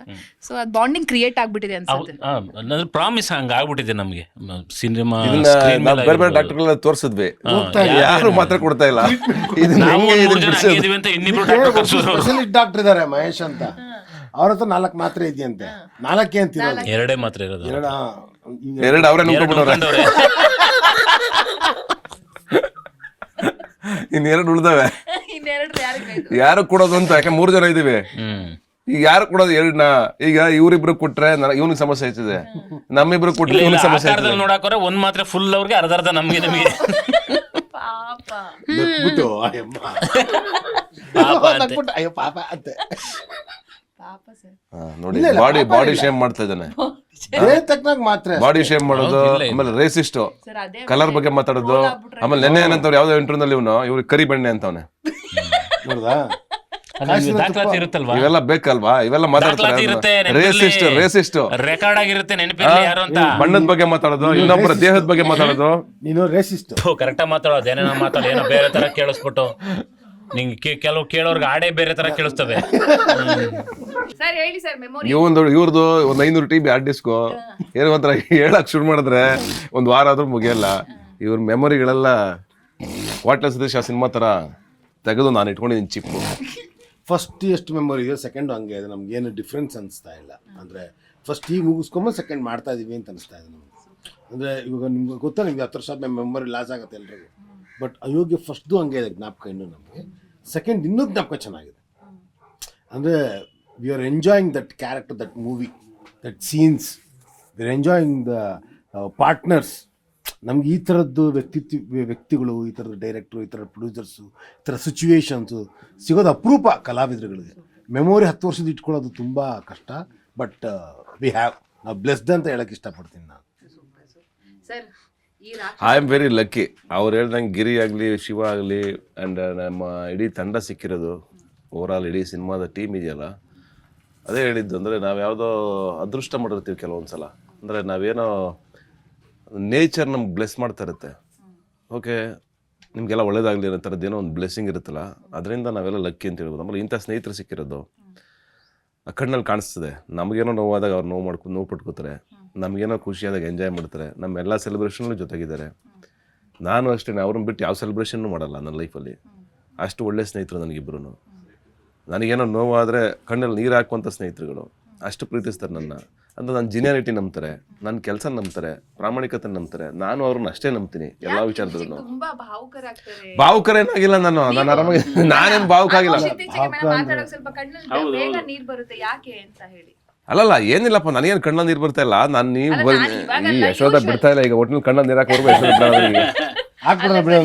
ಸೊ ಅದು ಬಾಂಡಿಂಗ್ ಕ್ರಿಯೇಟ್ ಆಗ್ಬಿಟ್ಟಿದೆ ಅನ್ಸುತ್ತೆ. ಅಂದ್ರೆ ಪ್ರಾಮಿಸ್ ಹಂಗೆ ಆಗ್ಬಿಟ್ಟಿದೆ ನಮಗೆ. ಸಿನಿಮಾ ಬೇರೆ ಬೇರೆ ಡಾಕ್ಟರ್ಗಳೆಲ್ಲ ತೋರಿಸಿದ್ವಿ, ಯಾರು ಮಾತ್ರ ಕೊಡ್ತಾ ಇಲ್ಲ. ಸ್ಪೆಷಲಿಸ್ಟ್ ಡಾಕ್ಟರ್ ಇದಾರೆ ಮಹೇಶ್ ಅಂತ, ಅವ್ರ ಹತ್ರ 4 ಮಾತ್ರೆ ಇದೆಯಂತೆ. 4 ಅಂತಿರೋದು, 2 ಮಾತ್ರ ಇರೋದು. 2 ಅವರೇ ನುಂಗ್ಬಿಟ್ಟವ್ರೆ. ಇನ್ನೆರಡು ಉಳ್ದವೆ, ಇನ್ನೆರಡು ಯಾರಿಗೆ ಯಾರು ಕೊಡೋದು ಅಂತ. ಯಾಕೆ 3 ಜನ ಇದೀವಿ, ಈಗ ಯಾರು ಕೊಡೋದು 2ನ. ಈಗ ಇವ್ರಿಬ್ರು ಕೊಟ್ರೆ ಇವನಿಗೆ ಸಮಸ್ಯೆ ಆಯ್ತದೆ, ನಮ್ಮಿಬ್ರು ಕೊಟ್ರೆ ಇವನಿಗೆ ಸಮಸ್ಯೆ ಆಯ್ತದೆ. ನೋಡಾಕೋರೆ ಒಂದ್ ಮಾತ್ರ ಫುಲ್ ಅವ್ರಿಗೆ ಅರ್ಧ ನಮ್ಗೆ ಪಾಪ. ನಕ್ಬಿಟ್ಟು ಅಯ್ಯಮ್ಮ ನಕ್ಬಿಟ್ಟು ಅಯ್ಯೋ ಪಾಪ ಅಂತೆ. ಪಾಪ ಸರ್. ನೋಡಿ ಬಾಡಿ ಶೇಮ್ ಮಾಡ್ತಾ ಇದ್ದಾನೆ, ತಕ್ಕನಾಗ ಮಾತ್ರ ಬಾಡಿ ಶೇಮ್ ಮಾಡೋದು, ಆಮೇಲೆ ರೇಸಿಸ್ಟ್, ಸರ್ ಅದೇ ಕಲರ್ ಬಗ್ಗೆ ಮಾತಾಡೋದು. ಆಮೇಲೆ ನೆನ್ನೆ ಏನಂತವ್ರು ಯಾವ್ದೋ ಇಂಟರ್ನಲ್ಲಿ ಇವ್ರಿಗೆ ಕರಿ ಬೆಣ್ಣೆ ಅಂತವ್ನೆ. ನೋಡ್ದಾ ದಾಖಲಾತಿ ಇರುತ್ತಲ್ವಾ, ಇವೆಲ್ಲ ಬೇಕಲ್ವಾ, ಇವೆಲ್ಲ ಮಾತಾಡ್ತಾರೆ. ಇರುತ್ತೆ, ರೇಸಿಸ್ಟ್ ರೆಕಾರ್ಡ್ ಆಗಿರುತ್ತೆ, ನೆನಪಿರ್ಲಿ ಯಾರು ಅಂತ. ಬಣ್ಣದ ಬಗ್ಗೆ ಮಾತಾಡೋದು, ಇನ್ನೊಬ್ಬರ ದೇಹದ ಬಗ್ಗೆ ಮಾತಾಡೋದು. ನೀನು ರೇಸಿಸ್ಟ್. ಕರೆಕ್ಟಾಗಿ ಮಾತಾಡೋದು, ಏನೇನೋ ಮಾತಾಡೋ, ಏನೋ ಬೇರೆ ತರ ಕೇಳಿಸ್ಬಿಟ್ಟು ನಿಂಗೆ ಕೆಲವು ಕೇಳೋರ್ಗೆ ಆಡೇ ಬೇರೆ ತರ ಕೇಳಿಸ್ತವೆ. ಸರ್ ಹೇಳಿ ಸರ್ ಮೆಮೊರಿ. ಇವ್ರದ್ದು ಒಂದು 500 TB ಹಾರ್ಡ್ ಡಿಸ್ಕು ಏನೋ ಒಂಥರ ಹೇಳಕ್ ಶುರು ಮಾಡಿದ್ರೆ ಒಂದು ವಾರ ಆದ್ರೂ ಮುಗಿಯಲ್ಲ. ಇವ್ರ ಮೆಮೊರಿಗಳೆಲ್ಲ ವಾಟ್ಲ ಸತೀಶ್ ಆ ಸಿನಿಮಾ ತರ ತೆಗೆದು ನಾನು ಇಟ್ಕೊಂಡಿದ್ದೀನಿ ಚಿಪ್ಪು. ಫಸ್ಟ್ ಎಷ್ಟು ಮೆಮೊರಿ ಇದೆ, ಸೆಕೆಂಡ್ ಹಂಗೆ ಇದೆ. ನಮ್ಗೇನು ಡಿಫ್ರೆನ್ಸ್ ಅನಿಸ್ತಾ ಇಲ್ಲ. ಅಂದರೆ ಫಸ್ಟ್ ಈಗ ಮುಗಿಸ್ಕೊಂಬಂದು ಸೆಕೆಂಡ್ ಮಾಡ್ತಾ ಇದೀವಿ ಅಂತ ಅನಿಸ್ತಾ ಇದೆ ನಮಗೆ. ಅಂದರೆ ಇವಾಗ ನಿಮ್ಗೆ ಗೊತ್ತಾ, ನಿಮ್ಗೆ 10 ವರ್ಷ ಆದ್ಮೇಲೆ ಮೆಮೊರಿ ಲಾಸ್ ಆಗುತ್ತೆ ಎಲ್ರಿಗೂ. ಬಟ್ ಅಯೋಗ್ಯ ಫಸ್ಟ್ದು ಹಂಗೆ ಇದೆ ಜ್ಞಾಪಕ, ಇನ್ನೂ ನಮಗೆ ಸೆಕೆಂಡ್ ಇನ್ನೂ ಜ್ಞಾಪಕ ಚೆನ್ನಾಗಿದೆ. ಅಂದರೆ we are enjoying that character, that movie, that scenes, we are enjoying the partners. ನಮ್ಗೆ ಈ ಥರದ್ದು ವ್ಯಕ್ತಿಗಳು, ಈ ಥರದ ಡೈರೆಕ್ಟ್ರು, ಈ ಥರ ಪ್ರೊಡ್ಯೂಸರ್ಸು, ಈ ಥರ ಸಿಚುವೇಶನ್ಸು ಸಿಗೋದು ಅಪರೂಪ ಕಲಾವಿದರುಗಳಿಗೆ. ಮೆಮೊರಿ 10 ವರ್ಷದ ಇಟ್ಕೊಳ್ಳೋದು ತುಂಬ ಕಷ್ಟ. ಬಟ್ ವಿ ಹ್ಯಾವ್, ನಾವು ಬ್ಲೆಸ್ಡ್ ಅಂತ ಹೇಳಕ್ಕೆ ಇಷ್ಟಪಡ್ತೀನಿ ನಾನು. Sir I am very lucky. ಅವ್ರು ಹೇಳ್ದಂಗೆ ಗಿರಿ ಆಗಲಿ, ಶಿವ ಆಗಲಿ, ಆ್ಯಂಡ್ ನಮ್ಮ ಇಡೀ ತಂಡ ಸಿಕ್ಕಿರೋದು, ಓವರಾಲ್ ಇಡೀ ಸಿನಿಮಾದ ಟೀಮ್ ಇದೆಯಲ್ಲ, ಅದೇ ಹೇಳಿದ್ದು. ಅಂದರೆ ನಾವು ಯಾವುದೋ ಅದೃಷ್ಟ ಮಾಡಿರ್ತೀವಿ ಕೆಲವೊಂದು ಸಲ. ಅಂದರೆ ನಾವೇನೋ ನೇಚರ್ ನಮ್ಗೆ ಬ್ಲೆಸ್ ಮಾಡ್ತಾ ಇರುತ್ತೆ. ಓಕೆ, ನಿಮಗೆಲ್ಲ ಒಳ್ಳೇದಾಗಲಿ ಅನ್ನೋ ಥರದ್ದೇನೋ ಒಂದು ಬ್ಲೆಸ್ಸಿಂಗ್ ಇರುತ್ತಲ್ಲ, ಅದರಿಂದ ನಾವೆಲ್ಲ ಲಕ್ಕಿ ಅಂತ ಹೇಳ್ಬೋದು. ಆಮೇಲೆ ಇಂಥ ಸ್ನೇಹಿತರು ಸಿಕ್ಕಿರೋದು ಆ ಕಣ್ಣಲ್ಲಿ ಕಾಣಿಸ್ತದೆ. ನಮಗೇನೋ ನೋವಾದಾಗ ಅವ್ರು ನೋವು ಪಟ್ಕೋತಾರೆ, ನಮಗೇನೋ ಖುಷಿಯಾದಾಗ ಎಂಜಾಯ್ ಮಾಡ್ತಾರೆ, ನಮ್ಮೆಲ್ಲ ಸೆಲೆಬ್ರೇಷನ್ಲು ಜೊತೆಗಿದ್ದಾರೆ. ನಾನು ಅಷ್ಟೇ, ಅವ್ರನ್ನ ಬಿಟ್ಟು ಯಾವ ಸೆಲೆಬ್ರೇಷನ್ನು ಮಾಡಲ್ಲ ನನ್ನ ಲೈಫಲ್ಲಿ. ಅಷ್ಟು ಒಳ್ಳೆ ಸ್ನೇಹಿತರು ನನಗಿಬ್ರು. ನನಗೇನೋ ನೋವಾದರೆ ಕಣ್ಣಲ್ಲಿ ನೀರು ಹಾಕುವಂಥ ಸ್ನೇಹಿತರುಗಳು, ಅಷ್ಟು ಪ್ರೀತಿಸ್ತಾರೆ ನನ್ನ. ಅಂದರೆ ನನ್ನ ಜಿನಿಯಾರಿಟಿ ನಂಬ್ತಾರೆ, ನನ್ನ ಕೆಲಸ ನಂಬ್ತಾರೆ, ಪ್ರಾಮಾಣಿಕತೆ ನಂಬ್ತಾರೆ. ನಾನು ಅವ್ರನ್ನ ಅಷ್ಟೇ ನಂಬ್ತೀನಿ ಎಲ್ಲ ವಿಚಾರದಲ್ಲೂ. ತುಂಬಾ ಭಾವುಕರಾಗ್ತಾರೆ. ಭಾವುಕರೇನಾಗಿಲ್ಲ ನಾನು ಆರಾಮಾಗಿ, ನಾನೇನು ಭಾವುಕ ಆಗಿಲ್ಲ. ಮಾತಾಡೋಕೆ ಸ್ವಲ್ಪ ಕಣ್ಣಲ್ಲಿ ಬೇಗ ನೀರು ಬರುತ್ತೆ, ಯಾಕೆ ಅಂತ ಹೇಳಿ. ಅಲ್ಲಲ್ಲ, ಏನಿಲ್ಲಪ್ಪ, ನನಗೇನು ಕಣ್ಣಲ್ಲಿ ನೀರು ಬರ್ತಾ ಇಲ್ಲ. ನಾನು ನೀವು ಈ ಯಶೋಧ ಬಿಡ್ತಾ ಇಲ್ಲ. ಈಗ ಒಟ್ಟಿನಲ್ಲಿ ಕಣ್ಣಲ್ಲಿ ನೀರು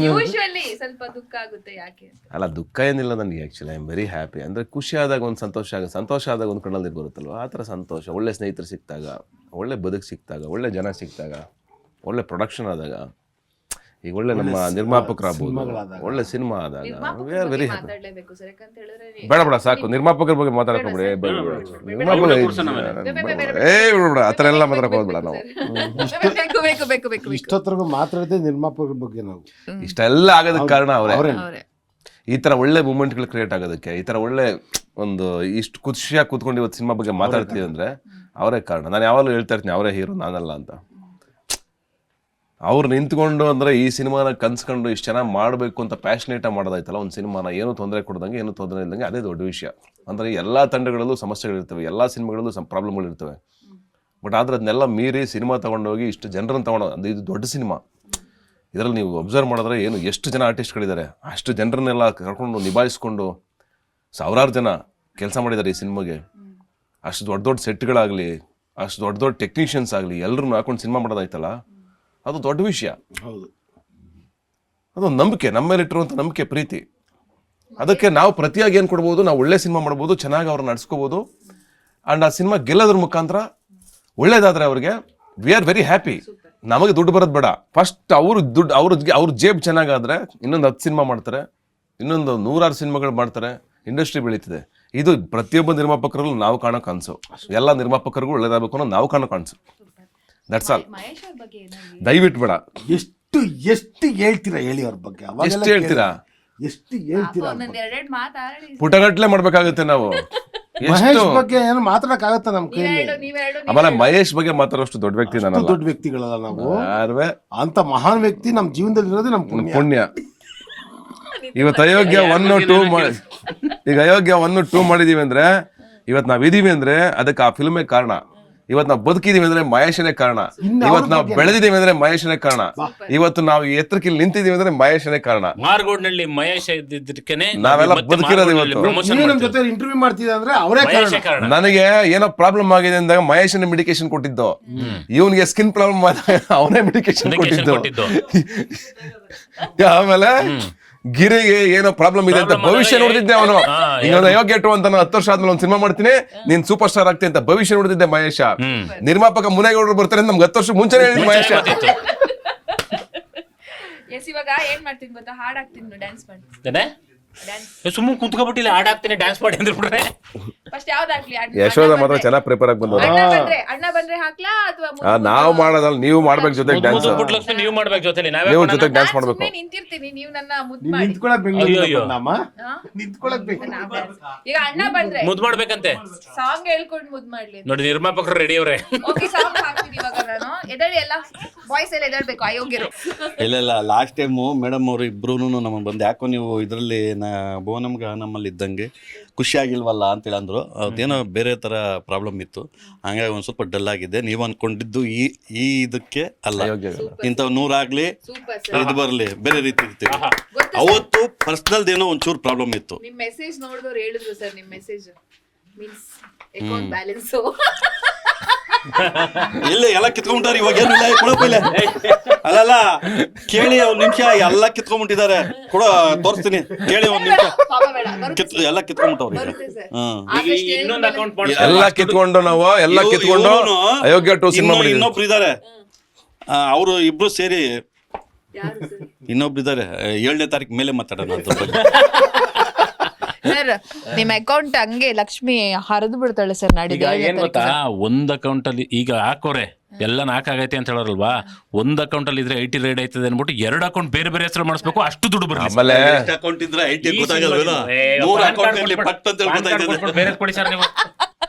ಯೂಶುವಲಿ ಸ್ವಲ್ಪ ದುಃಖ ಆಗುತ್ತೆ, ಯಾಕೆ ಅಂತ. ಅಲ್ಲ, ದುಃಖ ಏನಿಲ್ಲ ನನಗೆ. Actually I am very happy. ಅಂದರೆ ಖುಷಿ ಆದಾಗ ಒಂದು ಸಂತೋಷ ಆದಾಗ ಒಂದು ಕಣ್ಣಲ್ಲಿ ನೀರು ಬರುತ್ತಲ್ವ, ಆ ಥರ ಸಂತೋಷ. ಒಳ್ಳೆ ಸ್ನೇಹಿತರು ಸಿಕ್ಕಿದಾಗ, ಒಳ್ಳೆ ಬದುಕು ಸಿಕ್ಕಿದಾಗ, ಒಳ್ಳೆ ಜನ ಸಿಕ್ಕಿದಾಗ, ಒಳ್ಳೆ ಪ್ರೊಡಕ್ಷನ್ ಆದಾಗ, ಈಗ ಒಳ್ಳೆ ನಮ್ಮ ನಿರ್ಮಾಪಕರಾಗ್ಬೋದು, ಒಳ್ಳೆ ಸಿನಿಮಾ ಆದಾಗ ವಿ ಆರ್ ವೆರಿ ಹ್ಯಾಪಿ. ಮಾತಾಡ್ಲೇಬೇಕು ಸರ್, ಯಾಕಂತ ಹೇಳಿದ್ರೆ ಬೇಡ ಸಾಕು, ನಿರ್ಮಾಪಕರ ಬಗ್ಗೆ ಮಾತಾಡ್ಕೊಂಬಿಡಿ. ಬಿಡ ಆ ಥರ ಎಲ್ಲ ಮಾತಾಡಕ್ ಹೋಗ್ಬೇಡ ನಾವು. ಇಷ್ಟೊತ್ತರೆಗೂ ಮಾತಾಡದೆ ನಿರ್ಮಾಪಕರ ಬಗ್ಗೆ ನಾವು. ಇಷ್ಟೆಲ್ಲ ಆಗೋದಕ್ಕೆ ಕಾರಣ ಅವರೇ. ಈ ಥರ ಒಳ್ಳೆ ಮೂಮೆಂಟ್ಗಳು ಕ್ರಿಯೇಟ್ ಆಗೋದಕ್ಕೆ, ಈ ಥರ ಒಳ್ಳೆ ಒಂದು ಇಷ್ಟು ಖುಷಿಯಾಗಿ ಕೂತ್ಕೊಂಡು ಇವತ್ತು ಸಿನಿಮಾ ಬಗ್ಗೆ ಮಾತಾಡ್ತೀವಿ ಅಂದರೆ ಅವರೇ ಕಾರಣ. ನಾನು ಯಾವಾಗಲೂ ಹೇಳ್ತಾ ಇರ್ತೀನಿ, ಅವರೇ ಹೀರೋ, ನಾನಲ್ಲ ಅಂತ. ಅವ್ರು ನಿಂತ್ಕೊಂಡು ಅಂದರೆ ಈ ಸಿನಿಮಾನ ಕನ್ಸ್ಕೊಂಡು ಇಷ್ಟು ಚೆನ್ನಾಗಿ ಮಾಡಬೇಕು ಅಂತ ಪ್ಯಾಷನೇಟಾಗಿ ಮಾಡೋದಾಯ್ತಲ್ಲ ಒಂದು ಸಿನಿಮಾನ, ಏನೂ ತೊಂದರೆ ಕೊಡ್ದಂಗೆ, ಏನೂ ತೊಂದರೆ ಇಲ್ದಂಗೆ, ಅದೇ ದೊಡ್ಡ ವಿಷಯ. ಅಂದರೆ ಎಲ್ಲ ತಂಡಗಳಲ್ಲೂ ಸಮಸ್ಯೆಗಳಿರ್ತವೆ, ಎಲ್ಲ ಸಿನಿಮಾಗಳಲ್ಲೂ ಪ್ರಾಬ್ಲಮ್ಗಳಿರ್ತವೆ. ಬಟ್ ಆದರೆ ಅದನ್ನೆಲ್ಲ ಮೀರಿ ಸಿನಿಮಾ ತೊಗೊಂಡೋಗಿ ಇಷ್ಟು ಜನರನ್ನು ತೊಗೊಂಡೋಗಿ, ಅಂದರೆ ಇದು ದೊಡ್ಡ ಸಿನಿಮಾ. ಇದರಲ್ಲಿ ನೀವು ಅಬ್ಸರ್ವ್ ಮಾಡಿದ್ರೆ ಎಷ್ಟು ಜನ ಆರ್ಟಿಸ್ಟ್ಗಳಿದ್ದಾರೆ, ಅಷ್ಟು ಜನರನ್ನೆಲ್ಲ ಕರ್ಕೊಂಡು ನಿಭಾಯಿಸ್ಕೊಂಡು ಸಾವಿರಾರು ಜನ ಕೆಲಸ ಮಾಡಿದ್ದಾರೆ ಈ ಸಿನಿಮಾಗೆ. ಅಷ್ಟು ದೊಡ್ಡ ದೊಡ್ಡ ಸೆಟ್ಗಳಾಗಲಿ, ಅಷ್ಟು ದೊಡ್ಡ ದೊಡ್ಡ ಟೆಕ್ನಿಷಿಯನ್ಸ್ ಆಗಲಿ, ಎಲ್ಲರನ್ನೂ ಹಾಕೊಂಡು ಸಿನಿಮಾ ಮಾಡೋದಾಯ್ತಲ್ಲ, ಅದು ದೊಡ್ಡ ವಿಷಯ. ಹೌದು, ಅದೊಂದು ನಂಬಿಕೆ, ನಮ್ಮ ಮೇಲೆ ಇಟ್ಟಿರುವಂಥ ನಂಬಿಕೆ, ಪ್ರೀತಿ. ಅದಕ್ಕೆ ನಾವು ಪ್ರತಿಯಾಗಿ ಏನು ಕೊಡ್ಬೋದು, ನಾವು ಒಳ್ಳೆ ಸಿನಿಮಾ ಮಾಡ್ಬೋದು, ಚೆನ್ನಾಗಿ ಅವ್ರನ್ನ ನಡ್ಸ್ಕೋಬೋದು. ಆ್ಯಂಡ್ ಆ ಸಿನಿಮಾ ಗೆಲ್ಲೋದ್ರ ಮುಖಾಂತರ ಒಳ್ಳೇದಾದರೆ ಅವ್ರಿಗೆ ವಿ ಆರ್ ವೆರಿ ಹ್ಯಾಪಿ. ನಮಗೆ ದುಡ್ಡು ಬರೋದು ಬೇಡ, ಫಸ್ಟ್ ಅವ್ರ ಜೇಬ್ ಚೆನ್ನಾಗಾದರೆ ಇನ್ನೊಂದು 10 ಸಿನಿಮಾ ಮಾಡ್ತಾರೆ, ಇನ್ನೊಂದು 100 ಸಿನಿಮಾಗಳು ಮಾಡ್ತಾರೆ, ಇಂಡಸ್ಟ್ರಿ ಬೆಳೀತಿದೆ. ಇದು ಪ್ರತಿಯೊಬ್ಬ ನಿರ್ಮಾಪಕರಲ್ಲೂ ನಾವು ಕಾಣೋ ಕನಸು. ಎಲ್ಲ ನಿರ್ಮಾಪಕರಿಗೂ ಒಳ್ಳೇದಾಗಬೇಕು ಅನ್ನೋ ನಾವು ಕಾಣೋ ಕನಸು. That's all. ದಯವಿಟ್ಟು ಬೇಡ. ಎಷ್ಟು ಹೇಳ್ತೀರಾ ಹೇಳಿ ಅವ್ರ ಬಗ್ಗೆ? ಎಷ್ಟು ಹೇಳ್ತೀರಾ? ಎಷ್ಟು ಹೇಳ್ತೀರಾ? ಪುಟಗಟ್ಲೆ ಮಾಡ್ಬೇಕಾಗುತ್ತೆ ನಾವು. ಮಹೇಶ್ ಬಗ್ಗೆ ಏನು ಮಾತಾಡಕ್ಕಾಗತ್ತ ನಮ್ ಕೈಯಲ್ಲಿ? ಆಮೇಲೆ ಮಹೇಶ್ ಬಗ್ಗೆ ಮಾತಾಡೋಷ್ಟು ದೊಡ್ಡ ವ್ಯಕ್ತಿ ನಾನಲ್ಲ. ದೊಡ್ಡ ವ್ಯಕ್ತಿಗಳಲ್ಲ ನಾವು. ಅಂತ ಮಹಾನ್ ವ್ಯಕ್ತಿ ನಮ್ ಜೀವನದಲ್ಲಿ ಇರೋದೇ ನಮ್ ಪುಣ್ಯ. ಇವತ್ತು ಅಯೋಗ್ಯ 1, 2 ಈಗ ಅಯೋಗ್ಯ 1, 2 ಮಾಡಿದೀವಿ ಅಂದ್ರೆ, ಇವತ್ತು ನಾವಿದೀವಿ ಅಂದ್ರೆ ಅದಕ್ಕೆ ಆ ಫಿಲ್ಮೇ ಕಾರಣ. ಇವತ್ತು ನಾವು ಬದುಕಿದೀವಿ ಅಂದ್ರೆ ಮಹೇಶನೇ ಕಾರಣ, ಇವತ್ತು ನಾವು ಬೆಳೆದಿದ್ದೀವಿ ಅಂದ್ರೆ ಮಹೇಶನೇ ಕಾರಣ, ಇವತ್ತು ನಾವು ಎತ್ತರಕ್ಕೆ ಇಲ್ಲಿ ನಿಂತಿದೀವಿ ಅಂದ್ರೆ ಮಹೇಶನೇ ಕಾರಣ. ಮಾರ್ಗೋಡ್ನಲ್ಲಿ ಮಹೇಶ ಇದ್ದಿದ್ದಕ್ಕೇನೆ ನಾವೆಲ್ಲ ಬದುಕಿರೋದು ಇವತ್ತು. ನೀವು ನಮ್ಮ ಜೊತೆ ಇಂಟರ್ವ್ಯೂ ಮಾಡ್ತಿದ್ದ ಅಂದ್ರೆ ಅವರೇ ಕಾರಣ. ನನಗೆ ಏನೋ ಪ್ರಾಬ್ಲಮ್ ಆಗಿದೆ ಅಂದಾಗ ಮಹೇಶನೇ ಮೆಡಿಕೇಶನ್ ಕೊಟ್ಟಿದ್ದು, ಇವನಿಗೆ ಸ್ಕಿನ್ ಪ್ರಾಬ್ಲಮ್ ಅವನೇ ಮೆಡಿಕೇಶನ್ ಕೊಟ್ಟಿದ್ದು. ಆಮೇಲೆ ಗಿರಿಗೆ ಏನೋ ಪ್ರಾಬ್ಲಮ್ ಇದೆ ಅಂತ ಭವಿಷ್ಯ ನೋಡ್ತಿದ್ದೆ ಅವನು. ಇನ್ನೊಂದು ಅಯೋಗ್ಯಟು ಅಂತ 10 ವರ್ಷ ಆದ್ಮೇಲೆ ಒಂದು ಸಿನಿಮಾ ಮಾಡ್ತೀನಿ, ನೀನ್ ಸೂಪರ್ ಸ್ಟಾರ್ ಆಗ್ತೀನಿ ಅಂತ ಭವಿಷ್ಯ ನೋಡ್ತಿದ್ದೆ ಮಹೇಶ. ನಿರ್ಮಾಪಕ ಮುನೇಗೌಡರು ಬರ್ತಾರೆ ನಮ್ಗೆ 10 ವರ್ಷ ಮುಂಚೆನೆ ಹೇಳಿದ್ ಮಹೇಶ. ಇವಾಗ ಏನ್ ಮಾಡ್ತೀನಿ ಗೊತ್ತಾ, ಹಾಡ್ ಹಾಕ್ತೀನಿ, ಡ್ಯಾನ್ಸ್ ಮಾಡ್ತೀನಿ. ಸುಮ್ಮನೆ ಕುಂತ್ಕೊಬಿಟ್ಟಿಲ್ಲ, ಹಾಡಾಗ್ತೀನಿ ಡ್ಯಾನ್ಸ್ ಮಾಡಿ ಅಂದ್ರೆ ಬಿಡ್ರೆ. ಫಸ್ಟ್ ಯಾವ್ದಾಗ್ಲಿ, ಯಶೋಧ ಮಾತ್ರ ಚೆನ್ನಾಗಿ ಪ್ರಿಪೇರ್ ಆಗಿ ಬಂದವರು. ಅಣ್ಣ ಬಂದ್ರೆ ಹಾಕ್ಲಾ ಅಥವಾ ನಾವು ಮಾಡೋದಲ್ಲ, ನೀವು ಮಾಡ್ಬೇಕು ಜೊತೆಗೆ ಡ್ಯಾನ್ಸ್. ಲಕ್ಷ್ಮಿ ನೀವು ಮಾಡ್ಬೇಕು ಜೊತೆಲಿ, ನಾವೇ ನೀವು ಜೊತೆಗೆ ಡ್ಯಾನ್ಸ್ ಮಾಡ್ಬೇಕು. ನಿಂತಿರ್ತೀನಿ, ನೀವು ನನ್ನ ಮುದ್ದು ಮಾಡಿ. ನಿಂತ್ಕೊಳಕ್ ನಿಂತ್ಕೊಳಕ್ ಈಗ ಅಣ್ಣ ಬಂದ್ರೆ ಮುದ್ದು ಮಾಡ್ಬೇಕಂತೆ, ಸಾಂಗ್ ಹೇಳ್ಕೊಂಡು ಮುದ್ದು ಮಾಡ್ಲಿ. ನೋಡಿ ನಿರ್ಮಾಪಕರು ರೆಡಿ ಅವ್ರೆ. ಓಕೆ, ಸಾಂಗ್ ಹಾಕ್ತೀನಿ ಇವಾಗ ನಾನು. ಎದಳಿ ಎಲ್ಲ ಬಾಯ್ಸ್ ಎಲ್ಲ ಎದಳ್ಬೇಕು, ಅಯೋಗ್ಯರು. ಇಲ್ಲ ಲಾಸ್ಟ್ ಟೈಮು ಮೇಡಮ್ ಅವರು ಇಬ್ರು ನಮಗೆ ಬಂದು ಯಾಕೋ ನೀವು ಇದರಲ್ಲಿ ಭುವನಮ್ಗೆ ನಮ್ಮಲ್ಲಿ ಇದ್ದಂಗೆ ಖುಷಿ ಆಗಿಲ್ವಲ್ಲ ಅಂತೇಳಿ ಅಂದರು. ಅದೇನೋ ಬೇರೆ ಥರ ಪ್ರಾಬ್ಲಮ್ ಇತ್ತು, ಹಂಗಾಗಿ ಒಂದು ಸ್ವಲ್ಪ ಡಲ್ ಆಗಿದೆ. ನೀವು ಅಂದ್ಕೊಂಡಿದ್ದು ಈ ಇದಕ್ಕೆ ಅಲ್ಲ, ಇಂಥವು 100 ಆಗಲಿ ಇದು ಬರಲಿ ಬೇರೆ ರೀತಿ ಇರ್ತೀವಿ. ಅವತ್ತು ಪರ್ಸ್ನಲ್ದೇನೋ ಒಂಚೂರು ಪ್ರಾಬ್ಲಮ್ ಇತ್ತು. ನಿಮ್ ಮೆಸೇಜ್ ನೋಡಿದವ್ರು ಹೇಳಿದ್ರು ಸರ್, ನಿಮ್ ಮೆಸೇಜ್ ಮೀನ್ಸ್ ಅಕೌಂಟ್ ಬ್ಯಾಲೆನ್ಸು ಇಲ್ಲ ಎಲ್ಲ ಕಿತ್ಕೊಂಡ್ಬಿಟ್ಟಾರೆ, ಇವಾಗ ಏನಿಲ್ಲ ಕೊಡಪ್ಪಿಲ್ಲ. ಅಲ್ಲಲ್ಲ ಕೇಳಿ ಒಂದ್ ನಿಮಿಷ, ಎಲ್ಲ ಕಿತ್ಕೊಂಡ್ಬಿಟ್ಟಿದ್ದಾರೆ, ಕೊಡ ತೋರಿಸ್ತೀನಿ ಕೇಳಿ ಒಂದ್ ನಿಮಿಷ. ಎಲ್ಲ ಕಿತ್ಕೊಂಡ್ಬಿಟ್ಟವ್ರು ಇನ್ನೊಂದು ಅಕೌಂಟ್ ಎಲ್ಲ ಕಿತ್ಕೊಂಡು ನಾವು ಎಲ್ಲ ಕಿತ್ಕೊಂಡು ಅಯೋಗ್ಯ ಟು ಸಿನಿಮಾ ಮಾಡಿದ್ವಿ. ಇನ್ನೊಬ್ರು ಇದ್ದಾರೆ, ಅವರು ಇಬ್ರು ಸೇರಿ ಇನ್ನೊಬ್ರು ಇದ್ದಾರೆ. 7ನೇ ತಾರೀಕು ಮೇಲೆ ಮಾತಾಡೋಣ ಅದ್ರ ಬಗ್ಗೆ. ಸರ್ ನಿಮ್ ಅಕೌಂಟ್ ಹಂಗೆ ಲಕ್ಷ್ಮಿ ಹರಿದು ಬಿಡ್ತಾಳೆ ಸರ್ ನಾಡಿದ್ದು. ಏನ್ ಗೊತ್ತಾ, ಒಂದ್ ಅಕೌಂಟ್ ಅಲ್ಲಿ ಈಗ ಹಾಕೋರೆ ಎಲ್ಲ ನಾಕಾಗೈತೆ ಅಂತ ಹೇಳೋರಲ್ವಾ, ಒಂದ್ ಅಕೌಂಟ್ ಅಲ್ಲಿ ಇದ್ರೆ 80 ರೇಡ್ ಆಯ್ತದೆ ಅನ್ಬಿಟ್ಟು 2 ಅಕೌಂಟ್ ಬೇರೆ ಬೇರೆ ಹೆಸರು ಮಾಡಿಸ್ಬೇಕು, ಅಷ್ಟು ದುಡ್ಡು ಬರಲಿ. ಆಮೇಲೆ ಅಕೌಂಟ್ ಇದ್ರೆ ಐಟಿ ಗೊತ್ತಾಗಲ್ವೇನೋ, 3 ಅಕೌಂಟ್ ಅಲ್ಲಿ ಪಟ್ ಅಂತ ಗೊತ್ತಾಯ್ತದೆ. ಬೇರೆ ಕೊಡಿ ಸರ್ ನೀವು.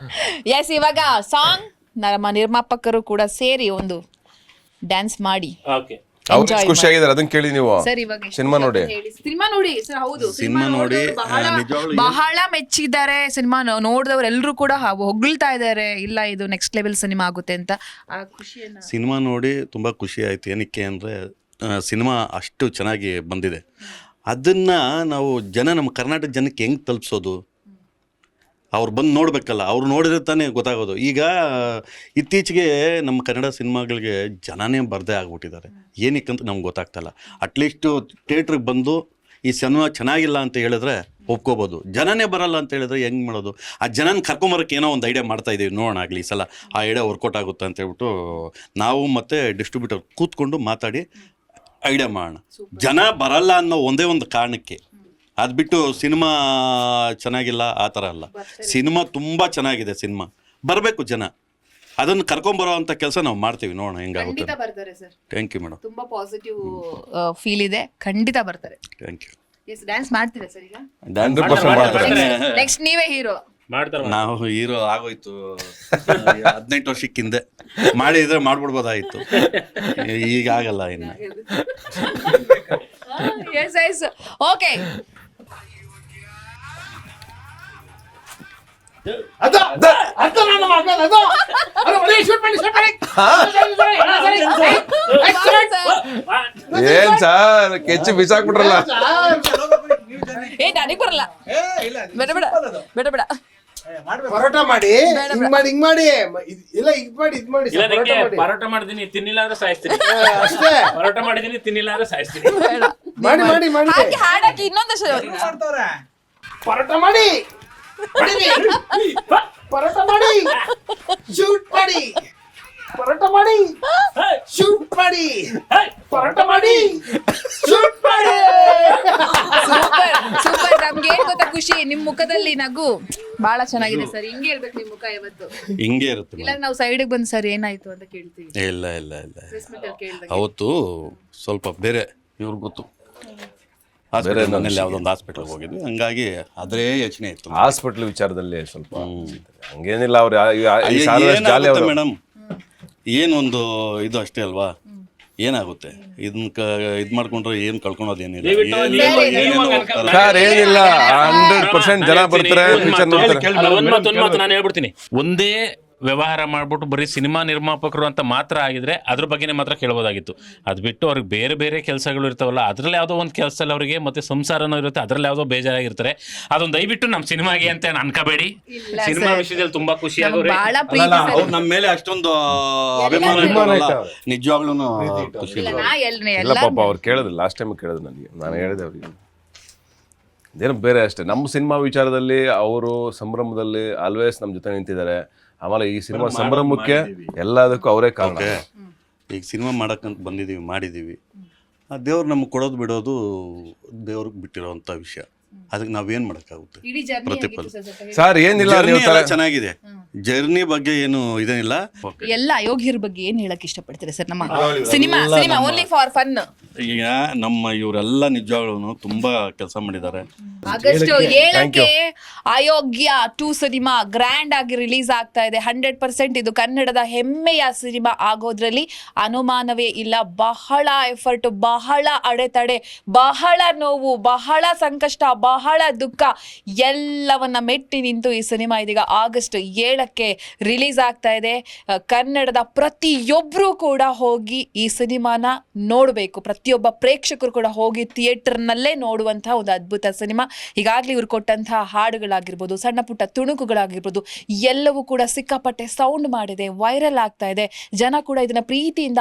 ಎಸ್, ಇವಾಗ ಸಾಂಗ್ ನಮ್ಮ ನಿರ್ಮಾಪಕರು ಕೂಡ ಸೇರಿ ಒಂದು ಡ್ಯಾನ್ಸ್ ಮಾಡಿ ಓಕೆ, ಅವ್ರು ಖುಷಿಯಾಗಿದ್ದಾರೆ, ಅದನ್ನ ಕೇಳಿ ನೀವು. ಸರ್ ಇವಾಗ ಸಿನಿಮಾ ನೋಡಿ ಸರ್, ಹೌದು ಸಿನಿಮಾ ನೋಡಿ ಬಹಳ ಮೆಚ್ಚಿದ್ದಾರೆ. ಸಿನಿಮಾ ನೋಡಿದವ್ರು ಎಲ್ಲರೂ ಕೂಡ ಹೊಗಳ್ತಾ ಇದ್ದಾರೆ, ಇಲ್ಲ ಇದು ನೆಕ್ಸ್ಟ್ ಲೆವೆಲ್ ಸಿನಿಮಾ ಆಗುತ್ತೆ ಅಂತ. ಆ ಖುಷಿಯನ್ನ ಸಿನಿಮಾ ನೋಡಿ ತುಂಬ ಖುಷಿ ಆಯ್ತು. ಏನಕ್ಕೆ ಅಂದರೆ ಸಿನಿಮಾ ಅಷ್ಟು ಚೆನ್ನಾಗಿ ಬಂದಿದೆ. ಅದನ್ನು ನಾವು ನಮ್ಮ ಕರ್ನಾಟಕ ಜನಕ್ಕೆ ಹೆಂಗೆ ತಲುಪಿಸೋದು, ಅವ್ರು ಬಂದು ನೋಡಬೇಕಲ್ಲ, ಅವ್ರು ನೋಡಿದ್ರೆ ತಾನೇ ಗೊತ್ತಾಗೋದು. ಈಗ ಇತ್ತೀಚೆಗೆ ನಮ್ಮ ಕನ್ನಡ ಸಿನಿಮಾಗಳಿಗೆ ಜನನೇ ಬರದೇ ಆಗ್ಬಿಟ್ಟಿದ್ದಾರೆ, ಏನಕ್ಕಂತ ನಮ್ಗೆ ಗೊತ್ತಾಗ್ತಲ್ಲ. ಅಟ್ಲೀಸ್ಟು ಥಿಯೇಟ್ರಿಗೆ ಬಂದು ಈ ಸಿನಿಮಾ ಚೆನ್ನಾಗಿಲ್ಲ ಅಂತ ಹೇಳಿದ್ರೆ ಒಪ್ಕೋಬೋದು, ಜನನೇ ಬರಲ್ಲ ಅಂತ ಹೇಳಿದ್ರೆ ಹೆಂಗೆ ಮಾಡೋದು? ಆ ಜನನ ಕರ್ಕೊಂಬರಕ್ಕೆ ಏನೋ ಒಂದು ಐಡಿಯಾ ಮಾಡ್ತಾಯಿದ್ದೀವಿ, ನೋಡೋಣ ಆಗಲಿ ಈ ಸಲ ಆ ಐಡಿಯಾ ವರ್ಕೌಟ್ ಆಗುತ್ತೆ ಅಂತ ಹೇಳ್ಬಿಟ್ಟು ನಾವು ಮತ್ತು ಡಿಸ್ಟ್ರಿಬ್ಯೂಟರ್ ಕೂತ್ಕೊಂಡು ಮಾತಾಡಿ ಐಡಿಯಾ ಮಾಡೋಣ. ಜನ ಬರಲ್ಲ ಅನ್ನೋ ಒಂದೇ ಒಂದು ಕಾರಣಕ್ಕೆ, ಅದು ಬಿಟ್ಟು ಸಿನಿಮಾ ಚೆನ್ನಾಗಿಲ್ಲ ಆ ಥರ ಅಲ್ಲ. ಸಿನಿಮಾ ತುಂಬ ಚೆನ್ನಾಗಿದೆ, ಸಿನಿಮಾ ಬರಬೇಕು ಜನ, ಅದನ್ನು ಕರ್ಕೊಂಬರೋ ಅಂತ ಕೆಲಸ ನಾವು ಮಾಡ್ತೀವಿ, ನೋಡೋಣ ಹೆಂಗಾಗುತ್ತೆ. ಥ್ಯಾಂಕ್ ಯು ಮೇಡಮ್, ತುಂಬಾ ಪಾಸಿಟಿವ್ ಫೀಲ್ ಇದೆ, ಖಂಡಿತ ಬರ್ತಾರೆ. Thank you. ಡ್ಯಾನ್ಸ್ ಮಾಡ್ತೀರಾ ಸರ್ ಈಗ? 100% ಮಾಡ್ತಾರೆ. ನೆಕ್ಸ್ಟ್ ನೀವೇ ಹೀರೋ. ನಾವು ಹೀರೋ ಆಗೋಯ್ತು 18 ವರ್ಷಕ್ಕಿಂದೆ, ಮಾಡಿದ್ರೆ ಮಾಡ್ಬಿಡ್ಬೋದಾಗಿತ್ತು, ಈಗ ಆಗಲ್ಲ ಇನ್ನು. ಓಕೆ, ಏನ್ ಸರ್ ಕೆಚ್ಚು ಬಿಸಾಕ್ಬಿಟ್ರಲ್ಲ. ನನಗೆ ಬರಲ್ಲ, ಬೇಡ ಬೇಡ ಬೇಡ ಬೇಡ. ಪರೋಟ ಮಾಡಿ ಹಿಂಗ್ ಮಾಡಿ ಇಲ್ಲ ಇದ್ ಮಾಡಿ ಪರೋಟ ಮಾಡಿದೀನಿ ತಿನ್ನಿಲ್ಲ ಅಂದ್ರೆ ಸಾಯಿಸ್ತೀನಿ, ಅಷ್ಟೇ. ಪರೋಟ ಮಾಡಿದೀನಿ ತಿನ್ನಿಲ್ಲ ಅಂದ್ರೆ ಸಾಯಿಸ್ತೀನಿ. ಮಾಡಿ ಮಾಡಿ ಮಾಡಿ ಹಾಡಾಕಿ ಇನ್ನೊಂದಷ್ಟು ಪರೋಟ ಮಾಡಿ ಪರೋಟ ಮಾಡಿ ಶೂಟ್ ಮಾಡಿ ಪರೋಟ ಮಾಡಿ ಶೂಟ್ ಮಾಡಿ ಪರೋಟ ಮಾಡಿ ಶೂಟ್ ಮಾಡಿ. ಸೂಪರ್. ನಮ್ಗೆ ಏನ್ ಗೊತ್ತಾ ಖುಷಿ, ನಿಮ್ ಮುಖದಲ್ಲಿ ನಗು ಬಹಳ ಚೆನ್ನಾಗಿದೆ ಸರ್. ಹಿಂಗೆ ಹೇಳ್ಬೇಕು ನಿಮ್ ಮುಖ ಯಾವತ್ತು, ಹಿಂಗೆ ಇರುತ್ತೆ. ಇಲ್ಲ ನಾವು ಸೈಡಿಗೆ ಬಂದು ಸರ್ ಏನಾಯ್ತು ಅಂತ ಕೇಳ್ತೀವಿ. ಇಲ್ಲ ಇಲ್ಲ ಇಲ್ಲ, ಅವತ್ತು ಸ್ವಲ್ಪ ಬೇರೆ ಇವ್ರಿಗೆ ಗೊತ್ತು, ಹಾಸ್ಪಿಟಲ್ ಯಾವುದೊಂದು ಹಾಸ್ಪಿಟಲ್ ಹೋಗಿದ್ವಿ, ಹಂಗಾಗಿ ಅದೇ ಯೋಚನೆ ಇತ್ತು. ಹಾಸ್ಪಿಟಲ್ ವಿಚಾರದಲ್ಲಿ ಸ್ವಲ್ಪ ಹಂಗೇನಿಲ್ಲ. ಅವ್ರು ಮೇಡಮ್ ಏನೊಂದು ಇದು ಅಷ್ಟೇ ಅಲ್ವಾ, ಏನಾಗುತ್ತೆ ಇದನ್ನ ಇದು ಮಾಡ್ಕೊಂಡ್ರೆ ಏನು ಕಳ್ಕೊಳೋದೇನಿಲ್ಲ. ಸರ್ ಏನಿಲ್ಲ, 100% ಜನ ಬರ್ತಾರೆ, ನಾನು ಹೇಳ್ಬಿಡ್ತೀನಿ. ಒಂದೇ ವ್ಯವಹಾರ ಮಾಡ್ಬಿಟ್ಟು ಬರೀ ಸಿನಿಮಾ ನಿರ್ಮಾಪಕರು ಅಂತ ಮಾತ್ರ ಆಗಿದ್ರೆ ಅದ್ರ ಬಗ್ಗೆನೇ ಮಾತ್ರ ಕೇಳ್ಬೋದಾಗಿತ್ತು. ಅದು ಬಿಟ್ಟು ಅವ್ರಿಗೆ ಬೇರೆ ಬೇರೆ ಕೆಲಸಗಳು ಇರ್ತಾವಲ್ಲ, ಅದರಲ್ಲಿ ಯಾವುದೋ ಒಂದು ಕೆಲಸದಲ್ಲಿ ಅವರಿಗೆ ಮತ್ತೆ ಸಂಸಾರನೂ ಇರುತ್ತೆ, ಅದರಲ್ಲಿ ಯಾವುದೋ ಬೇಜಾರಾಗಿರ್ತಾರೆ. ಅದೊಂದು ದಯವಿಟ್ಟು ನಮ್ಮ ಸಿನಿಮಾಗೆ ಅಂತ ಅನ್ಕೋಬೇಡಿ. ಸಿನಿಮಾ ವಿಷಯದಲ್ಲಿ ತುಂಬಾ ಖುಷಿ ಆಗೋರೆ. ಬಹಳ ಅಲ್ಲ, ಪ್ರೀತಿ ಸರ್. ಅವ್ರು ನಮ್ಮ ಮೇಲೆ ಅಷ್ಟೊಂದು ಅಭಿಮಾನ ಇಟ್ಟಾರಲ್ಲ, ನಿಜವಾಗ್ಲೂ ಖುಷಿ. ಇಲ್ಲ, ಇಲ್ಲ ಎಲ್ಲ ಪಾಪ ಅವ್ರು ಕೇಳಿದ್ರು, ಲಾಸ್ಟ್ ಟೈಮ್ ಕೇಳಿದ್ರು ನನಗೆ, ನಾನು ಹೇಳಿದೆ ಅವ್ರಿಗೆ ಇದೇನು ಬೇರೆ ಅಷ್ಟೇ. ನಮ್ಮ ಸಿನಿಮಾ ವಿಚಾರದಲ್ಲಿ ಅವರು ಸಂಭ್ರಮದಲ್ಲಿ ಆಲ್ವೇಸ್ ನಮ್ಮ ಜೊತೆ ನಿಂತಿದ್ದಾರೆ. ಆಮೇಲೆ ಈ ಸಿನಿಮಾ ಸಂಭ್ರಮಕ್ಕೆ ಎಲ್ಲದಕ್ಕೂ ಅವರೇ ಕಾರಣ. ಈಗ ಸಿನಿಮಾ ಮಾಡಕ್ಕಂತ ಬಂದಿದ್ದೀವಿ, ಮಾಡಿದ್ದೀವಿ. ಆ ದೇವ್ರು ನಮ್ಗೆ ಕೊಡೋದು ಬಿಡೋದು ದೇವ್ರಿಗೆ ಬಿಟ್ಟಿರೋವಂಥ ವಿಷಯ. ಅದಕ್ಕೆ ನಾವೇನು ಮಾಡೋಕ್ಕಾಗುತ್ತೆ? ಪ್ರತಿಫಲ ಸರ್ ಏನಿಲ್ಲ, ಜರ್ನಿ ನೀವು ಎಲ್ಲ ಚೆನ್ನಾಗಿದೆ, ಜರ್ನಿ ಬಗ್ಗೆ ಏನು ಇದೇನಿಲ್ಲ. ಎಲ್ಲ ಅಯೋಗ್ಯರ ಬಗ್ಗೆ ಏನ್ ಹೇಳಕ್ ಇಷ್ಟಪಡ್ತೀರಾ ಸರ್? ನಮ್ಮ ಸಿನಿಮಾ ಓನ್ಲಿ ಫಾರ್ ಫನ್. ಈಗ ನಮ್ಮ ಇವರೆಲ್ಲ ನಿಜವಾಗ್ಲೂ ತುಂಬಾ ಕೆಲಸ ಮಾಡಿದ್ದಾರೆ. ಆಗಸ್ಟ್ 7ಕ್ಕೆ ಅಯೋಗ್ಯ 2 ಸಿನಿಮಾ ಗ್ರ್ಯಾಂಡ್ ಆಗಿ ರಿಲೀಸ್ ಆಗ್ತಾ ಇದೆ. 100% ಇದು ಕನ್ನಡದ ಹೆಮ್ಮೆಯ ಸಿನಿಮಾ ಆಗೋದ್ರಲ್ಲಿ ಅನುಮಾನವೇ ಇಲ್ಲ. ಬಹಳ ಎಫರ್ಟ್, ಬಹಳ ಅಡೆತಡೆ, ಬಹಳ ನೋವು, ಬಹಳ ಸಂಕಷ್ಟ, ಬಹಳ ದುಃಖ ಎಲ್ಲವನ್ನ ಮೆಟ್ಟಿ ನಿಂತು ಈ ಸಿನಿಮಾ ಇದೀಗ ಆಗಸ್ಟ್ 7ಕ್ಕೆ ರಿಲೀಸ್ ಆಗ್ತಾ ಇದೆ. ಕನ್ನಡದ ಪ್ರತಿಯೊಬ್ಬರು ಕೂಡ ಹೋಗಿ ಈ ಸಿನಿಮಾನ ನೋಡಬೇಕು. ಪ್ರತಿಯೊಬ್ಬ ಪ್ರೇಕ್ಷಕರು ಕೂಡ ಹೋಗಿ ಥಿಯೇಟರ್ನಲ್ಲೇ ನೋಡುವಂತಹ ಒಂದು ಅದ್ಭುತ ಸಿನಿಮಾ. ಈಗಾಗಲೇ ಇವ್ರು ಕೊಟ್ಟಂತಹ ಹಾಡುಗಳಾಗಿರ್ಬೋದು, ಸಣ್ಣ ಪುಟ್ಟ ತುಣುಕುಗಳಾಗಿರ್ಬೋದು, ಎಲ್ಲವೂ ಕೂಡ ಸಿಕ್ಕಾಪಟ್ಟೆ ಸೌಂಡ್ ಮಾಡಿದೆ, ವೈರಲ್ ಆಗ್ತಾ ಇದೆ. ಜನ ಕೂಡ ಇದನ್ನ ಪ್ರೀತಿಯಿಂದ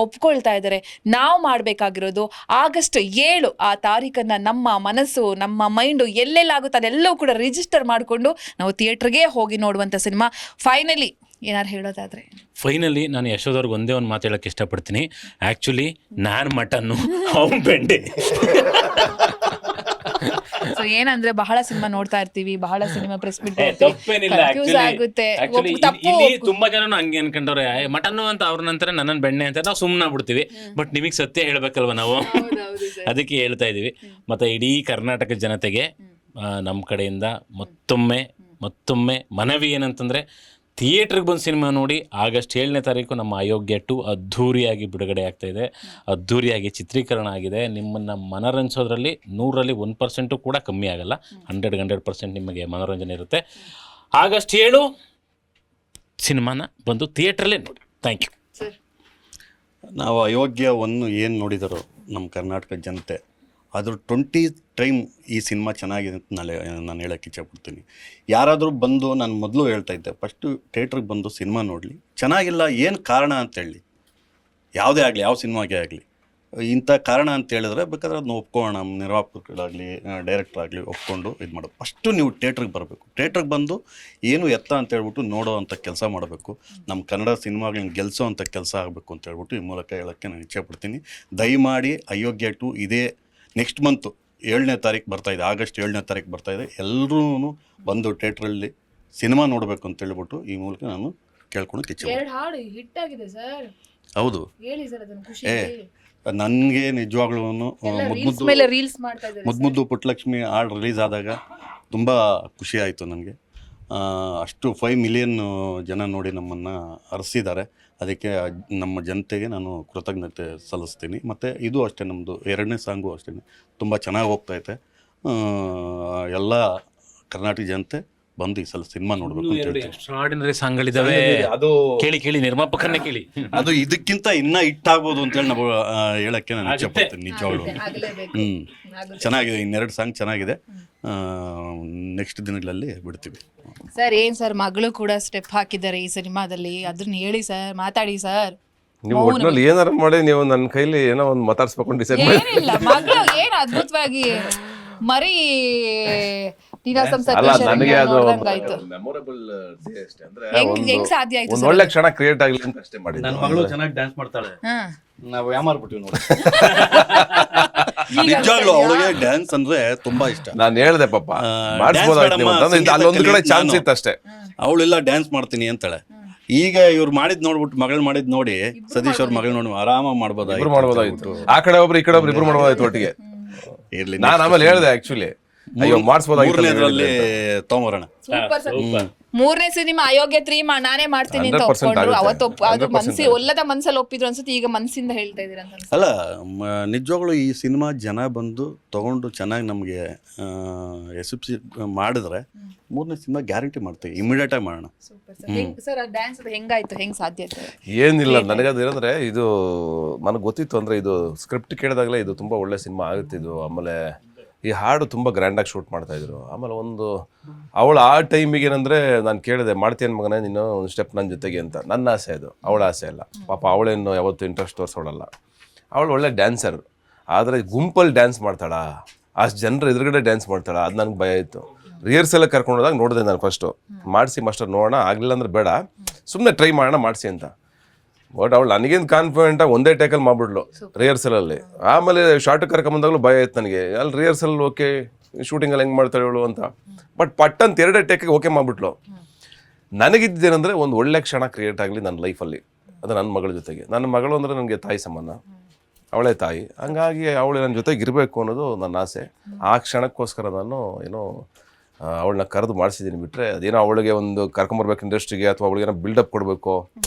ಒಪ್ಕೊಳ್ತಾ ಇದ್ದಾರೆ. ನಾವು ಮಾಡಬೇಕಾಗಿರೋದು ಆಗಸ್ಟ್ 7 ಆ ತಾರೀಕನ್ನ ನಮ್ಮ ಮನಸ್ಸು, ನಮ್ಮ ಮೈಂಡು ಎಲ್ಲೆಲ್ಲಾಗುತ್ತೆ ಅದೆಲ್ಲವೂ ಕೂಡ ರಿಜಿಸ್ಟರ್ ಮಾಡಿಕೊಂಡು ನಾವು ಥಿಯೇಟರ್ಗೆ ಹೋಗಿ ನೋಡುವಂಥ ಸಿನಿಮಾ. ಫೈನಲಿ ಏನಾರು ಹೇಳೋದಾದ್ರೆ, ಫೈನಲಿ ನಾನು ಯಶೋದವ್ರಿಗೆ ಒಂದೇ ಒಂದು ಮಾತು ಹೇಳಕ್ಕೆ ಇಷ್ಟಪಡ್ತೀನಿ. ಆ್ಯಕ್ಚುಲಿ ನಾನು ಮಟನ್ನು, ಅವ್ನು ಬೆಂಡೆ. ಸೊ ಏನಂದ್ರೆ ಬಹಳ ಸಿನಿಮಾ ನೋಡ್ತಾ ಇರ್ತೀವಿ, ಬಹಳ ಸಿನಿಮಾ ಪ್ರೆಸ್ ಮೀಟ್ ತಪ್ಪೇನಿಲ್ಲ. ಆಗುತ್ತೆ. ಇಲ್ಲಿ ತುಂಬಾ ಜನ ಹಂಗೆ ಅನ್ಕೊಂಡವ್ರೆ, ಮಟನ್ನು ಅಂತ ಅವ್ರ ನಂತರ ನನ್ನನ್ನು ಬೆಣ್ಣೆ ಅಂತ ನಾವು ಸುಮ್ಮನೆ ಬಿಡ್ತೀವಿ. ಬಟ್ ನಿಮಗೆ ಸತ್ಯ ಹೇಳ್ಬೇಕಲ್ವ ನಾವು, ಅದಕ್ಕೆ ಹೇಳ್ತಾ ಇದೀವಿ. ಮತ್ತೆ ಇಡೀ ಕರ್ನಾಟಕ ಜನತೆಗೆ ನಮ್ಮ ಕಡೆಯಿಂದ ಮತ್ತೊಮ್ಮೆ ಮನವಿ ಏನಂತಂದ್ರೆ, ಥಿಯೇಟ್ರಿಗೆ ಬಂದು ಸಿನಿಮಾ ನೋಡಿ. ಆಗಸ್ಟ್ 7ನೇ ತಾರೀಕು ನಮ್ಮ ಅಯೋಗ್ಯ 2 ಅದ್ಧೂರಿಯಾಗಿ ಬಿಡುಗಡೆ ಆಗ್ತಾ ಇದೆ, ಅದ್ಧೂರಿಯಾಗಿ ಚಿತ್ರೀಕರಣ ಆಗಿದೆ. ನಿಮ್ಮನ್ನು ಮನರಂಜಿಸೋದ್ರಲ್ಲಿ 100ರಲ್ಲಿ 1% ಕೂಡ ಕಮ್ಮಿ ಆಗಲ್ಲ. 100% ನಿಮಗೆ ಮನೋರಂಜನೆ ಇರುತ್ತೆ. ಆಗಸ್ಟ್ 7 ಸಿನಿಮಾನ ಬಂದು ಥಿಯೇಟ್ರಲ್ಲೇ ನೋಡಿ. Thank you. ನಾವು ಅಯೋಗ್ಯವನ್ನು ಏನು ನೋಡಿದಾರೋ ನಮ್ಮ ಕರ್ನಾಟಕ ಜನತೆ, ಅದ್ರ 20 ಟೈಮ್ ಈ ಸಿನಿಮಾ ಚೆನ್ನಾಗಿದೆ ಅಂತ ನಾನು ಹೇಳೋಕ್ಕೆ ಇಚ್ಛಪಡ್ತೀನಿ. ಯಾರಾದರೂ ಬಂದು, ನಾನು ಮೊದಲು ಹೇಳ್ತಾ ಇದ್ದೆ, ಫಸ್ಟು ಥಿಯೇಟ್ರಿಗೆ ಬಂದು ಸಿನಿಮಾ ನೋಡಲಿ. ಚೆನ್ನಾಗಿಲ್ಲ ಏನು ಕಾರಣ ಅಂತೇಳಿ, ಯಾವುದೇ ಆಗಲಿ, ಯಾವ ಸಿನಿಮಾಗೆ ಆಗಲಿ ಇಂಥ ಕಾರಣ ಅಂತ ಹೇಳಿದ್ರೆ ಬೇಕಾದ್ರೆ ಅದನ್ನ ಒಪ್ಕೊಳ್ಳೋಣ. ನಿರ್ಮಾಪಕರಾಗಲಿ ಡೈರೆಕ್ಟರ್ ಆಗಲಿ ಒಪ್ಕೊಂಡು ಇದು ಮಾಡೋದು. ಫಸ್ಟು ನೀವು ಥಿಯೇಟ್ರಿಗೆ ಬರಬೇಕು. ಥಿಯೇಟ್ರಿಗೆ ಬಂದು ಏನು ಎತ್ತ ಅಂತ ಹೇಳ್ಬಿಟ್ಟು ನೋಡೋ ಅಂಥ ಕೆಲಸ ಮಾಡಬೇಕು. ನಮ್ಮ ಕನ್ನಡ ಸಿನಿಮಾಗಳನ್ನ ಗೆಲ್ಲಿಸೋ ಅಂಥ ಕೆಲಸ ಆಗಬೇಕು ಅಂತ ಹೇಳ್ಬಿಟ್ಟು ಈ ಮೂಲಕ ಹೇಳೋಕ್ಕೆ ನಾನು ಇಚ್ಛೆಪಡ್ತೀನಿ. ದಯಮಾಡಿ ಅಯೋಗ್ಯ 2 ಇದೇ ನೆಕ್ಸ್ಟ್ ಮಂತು 7ನೇ ತಾರೀಕು ಬರ್ತಾಯಿದೆ, ಆಗಸ್ಟ್ 7ನೇ ತಾರೀಕು ಬರ್ತಾಯಿದೆ. ಎಲ್ಲರೂ ಬಂದು ಥಿಯೇಟ್ರಲ್ಲಿ ಸಿನಿಮಾ ನೋಡಬೇಕು ಅಂತ ಹೇಳ್ಬಿಟ್ಟು ಈ ಮೂಲಕ ನಾನು ಕೇಳ್ಕೊಳಕ್ಕೆ ಇಚ್ಛೆ. ಹೌದು, ನನಗೆ ನಿಜವಾಗ್ಲೂ ಮುದ್ದು ಪುಟ್ಟಲಕ್ಷ್ಮಿ ಹಾಡು ರಿಲೀಸ್ ಆದಾಗ ತುಂಬ ಖುಷಿ ಆಯಿತು ನನಗೆ. ಅಷ್ಟು 5 ಮಿಲಿಯನ್ ಜನ ನೋಡಿ ನಮ್ಮನ್ನು ಹರಿಸಿದ್ದಾರೆ. ಅದಕ್ಕೆ ನಮ್ಮ ಜನತೆಗೆ ನಾನು ಕೃತಜ್ಞತೆ ಸಲ್ಲಿಸ್ತೀನಿ. ಮತ್ತು ಇದು ಅಷ್ಟೇ, ನಮ್ಮದು 2ನೇ ಸಾಂಗು ಅಷ್ಟೇ ತುಂಬ ಚೆನ್ನಾಗಿ ಹೋಗ್ತೈತೆ. ಎಲ್ಲ ಕರ್ನಾಟಕ ಜನತೆ ಬಂದು ಈ ಸಲ ಸಿನಿಮಾ ನೋಡಬೇಕು ಅಂತ ಹೇಳ್ತೀನಿ. ಎಕ್ಸ್ಟ್ರಾರ್ಡಿನರಿ ಸಾಂಗ್ಗಳಿದ್ದಾವೆ, ಅದು ಕೇಳಿ ನಿರ್ಮಾಪಕರನ್ನೇ ಕೇಳಿ. ಅದು ಇದಕ್ಕಿಂತ ಇನ್ನೂ ಹಿಟ್ಟಾಗ್ಬೋದು ಅಂತೇಳಿ ನಾವು ಹೇಳೋಕ್ಕೆ ನಾನು ಇಚ್ಛೆಪಡ್ತೀನಿ. ನಿಜವಾಗ್ಲೂ ಚೆನ್ನಾಗಿದೆ. 2 ಸಾಂಗ್ ಚೆನ್ನಾಗಿದೆ. ನೆಕ್ಸ್ಟ್ ದಿನಗಳಲ್ಲಿ ಬಿಡ್ತೀವಿ. ಸರ್ ಏನ್ ಸರ್, ಮಗಳು ಕೂಡ ಸ್ಟೆಪ್ ಹಾಕಿದ್ದಾರೆ ಈ ಸಿನಿಮಾದಲ್ಲಿ, ಅದನ್ನ ಹೇಳಿ ಸರ್, ಮಾತಾಡಿ ಸರ್. ನೀವು ಒಟ್ಟಿನಲ್ಲಿ ಏನಾರು ಮಾಡಿ, ನೀವು ನನ್ನ ಕೈಲಿ ಏನೋ ಒಂದು ಮಾತಾಡ್ಸ್ಬೇಕು ಡಿಸೈಡ್ ಮಾಡಿ. ಏನಿಲ್ಲ, ಮಗಳು ಏನು ಅದ್ಭುತವಾಗಿ ಮರಿ ಅಲ್ಲ, ನನಗೆ ಅದು ಹೆಂಗ್ ಸಾಧ್ಯ ಆಯ್ತು? ಒಂದು ಒಳ್ಳೆ ಕ್ಷಣ ಕ್ರಿಯೇಟ್ ಆಗಲಿ ಅಂತ ಅಷ್ಟೇ ಮಾಡಿ. ನನ್ನ ಮಗಳು ಚೆನ್ನಾಗಿ ಡ್ಯಾನ್ಸ್ ಮಾಡ್ತಾಳೆ, ನಾವು ಯಾಮಾರ್ಬಿಟ್ಟಿವಿ ನೋಡಿ. ನಿಜವಾಗ್ಲೂ ಅವಳಿಗೆ ಡ್ಯಾನ್ಸ್ ಅಂದ್ರೆ ತುಂಬಾ ಇಷ್ಟ. ನಾನು ಹೇಳ್ದೆ ಪಾಪ ಅಲ್ಲೊಂದು ಕಡೆ ಚಾನ್ಸ್ ಇತ್ತು ಅಷ್ಟೇ. ಅವಳೆಲ್ಲ ಡ್ಯಾನ್ಸ್ ಮಾಡ್ತೀನಿ ಅಂತಾಳೆ. ಈಗ ಇವ್ರು ಮಾಡಿದ್ ನೋಡ್ಬಿಟ್ಟು, ಮಗಳು ಮಾಡಿದ್ ನೋಡಿ, ಸತೀಶ್ ಅವ್ರ ಮಗಳು ನೋಡಿ ಆರಾಮಾಗಿ ಮಾಡ್ಬೋದಾಗಿತ್ತು. ಆ ಕಡೆ ಒಬ್ರು ಈ ಕಡೆ ಒಬ್ರು ಇಬ್ರು ಮಾಡ್ಬೋದಾಯ್ತು ಒಟ್ಟಿಗೆ. ನಾನು ಆಮೇಲೆ ಹೇಳ್ದೆ, ಆಕ್ಚುಲಿ ಅಯ್ಯೋ ಮಾಡಿಸ್ಬೋದಾಗಿತ್ತು ಮೂರನೇದ್ರಲ್ಲಿ ತೊಗೊಂಬರೋಣ. Super sir. 3ನೇ ಸಿನಿಮಾ ಅಯೋಗ್ಯ 3 ನಾನೇ ಮಾಡ್ತೀನಿ ಅಂತ 100% ಒಪ್ಕೊಂಡ್ರು. ಆಗುತ್ತೆ. ಅವತ್ತು ಅದು 100% ಒಲ್ಲದ ಮನ್ಸಲ್ಲಿ ಒಪ್ಪಿದ್ರು ಅನ್ಸುತ್ತೆ. ಈಗ ಮನ್ಸಿಂದ ಹೇಳ್ತಾ ಇದೀರ ಅಂತ ಅನ್ಸುತ್ತೆ. ಅಲ್ಲ ನಿಜವಾಗ್ಲೂ ಈ ಸಿನಿಮಾ ಜನ ಬಂದು ತಗೊಂಡು ಚೆನ್ನಾಗಿ ನಮಗೆ ಯಶಸ್ವಿ ಮಾಡಿದ್ರೆ 3ನೇ ಸಿನಿಮಾ ಗ್ಯಾರಂಟಿ ಮಾಡ್ತೀವಿ, ಇಮಿಡಿಯೇಟಾಗಿ ಮಾಡೋಣ. ಸರ್ ಆ ಡ್ಯಾನ್ಸ್ ಹೆಂಗಾಯ್ತು, ಹೆಂಗ್ ಸಾಧ್ಯತೆ? ಏನಿಲ್ಲ, ನನಗದು ಏನಂದ್ರೆ ಇದು ನನಗೆ ಗೊತ್ತಿತ್ತು ಅಂದರೆ ಇದು ಸ್ಕ್ರಿಪ್ಟ್ ಕೇಳಿದಾಗಲೇ ಇದು ತುಂಬ ಒಳ್ಳೆ ಸಿನಿಮಾ ಆಗುತ್ತಿದ್ದು. ಆಮೇಲೆ ಈ ಹಾಡು ತುಂಬ ಗ್ರ್ಯಾಂಡಾಗಿ ಶೂಟ್ ಮಾಡ್ತಾಯಿದ್ರು. ಆಮೇಲೆ ಅವಳು ಆ ಟೈಮಿಗೆ ಏನಂದರೆ ನಾನು ಕೇಳಿದೆ, ಮಾಡ್ತೀನಿ ಮಗನೇ ನೀನು ಒಂದು ಸ್ಟೆಪ್ ನನ್ನ ಜೊತೆಗೆ ಅಂತ. ನನ್ನ ಆಸೆ ಅದು, ಅವಳ ಆಸೆ ಅಲ್ಲ. ಪಾಪ ಅವಳೇನು ಯಾವತ್ತೂ ಇಂಟ್ರೆಸ್ಟ್ ತೋರಿಸೋಳಲ್ಲ. ಅವಳು ಒಳ್ಳೆ ಡ್ಯಾನ್ಸರ್. ಆದರೆ ಗುಂಪಲ್ಲಿ ಡ್ಯಾನ್ಸ್ ಮಾಡ್ತಾಳ, ಅಷ್ಟು ಜನರ ಎದುರುಗಡೆ ಡ್ಯಾನ್ಸ್ ಮಾಡ್ತಾಳ, ಅದು ನನಗೆ ಭಯ ಇತ್ತು. ರಿಹರ್ಸೆಲ್ಲ ಕರ್ಕೊಂಡು ಹೋದಾಗ ನೋಡಿದೆ ನಾನು ಫಸ್ಟು, ಮಾಡಿಸಿ ಮಾಸ್ಟರ್ ನೋಡೋಣ, ಆಗಲಿಲ್ಲ ಅಂದ್ರೆ ಬೇಡ, ಸುಮ್ಮನೆ ಟ್ರೈ ಮಾಡೋಣ, ಮಾಡಿಸಿ ಅಂತ. ಬಟ್ ಅವಳು ನನಗೇನು ಕಾನ್ಫಿಡೆಂಟಾಗಿ ಒಂದೇ ಟೇಕಲ್ಲಿ ಮಾಡಿಬಿಡ್ಲು ರಿಹರ್ಸಲಲ್ಲಿ. ಆಮೇಲೆ ಶಾರ್ಟ್ ಕರ್ಕೊಂಬಂದಾಗಲೂ ಭಯ ಇತ್ತು ನನಗೆ, ಅಲ್ಲಿ ರಿಹರ್ಸಲ್ ಓಕೆ, ಶೂಟಿಂಗಲ್ಲಿ ಹೆಂಗೆ ಮಾಡ್ತಾಳೆ ಇವಳು ಅಂತ. ಬಟ್ ಪಟ್ಟಂತ 2 ಟೇಕಿಗೆ ಓಕೆ ಮಾಡಿಬಿಟ್ಲು. ನನಗಿದ್ದೇನೆಂದರೆ ಒಂದು ಒಳ್ಳೆ ಕ್ಷಣ ಕ್ರಿಯೇಟ್ ಆಗಲಿ ನನ್ನ ಲೈಫಲ್ಲಿ, ಅದು ನನ್ನ ಮಗಳ ಜೊತೆಗೆ. ನನ್ನ ಮಗಳು ಅಂದರೆ ನನಗೆ ತಾಯಿ ಸಂಬಂಧ, ಅವಳೇ ತಾಯಿ. ಹಂಗಾಗಿ ಅವಳು ನನ್ನ ಜೊತೆಗೆ ಇರಬೇಕು ಅನ್ನೋದು ನನ್ನ ಆಸೆ. ಆ ಕ್ಷಣಕ್ಕೋಸ್ಕರ ನಾನು ಏನೋ ಅವಳನ್ನ ಕರೆದು ಮಾಡಿಸಿದ್ದೀನಿ. ಬಿಟ್ಟರೆ ಅದೇನೋ ಅವಳಿಗೆ ಒಂದು ಕರ್ಕೊಂಬರ್ಬೇಕು ಇಂಡಸ್ಟ್ರಿಗೆ, ಅಥವಾ ಅವಳಿಗೇನೋ ಬಿಲ್ಡಪ್ ಕೊಡಬೇಕು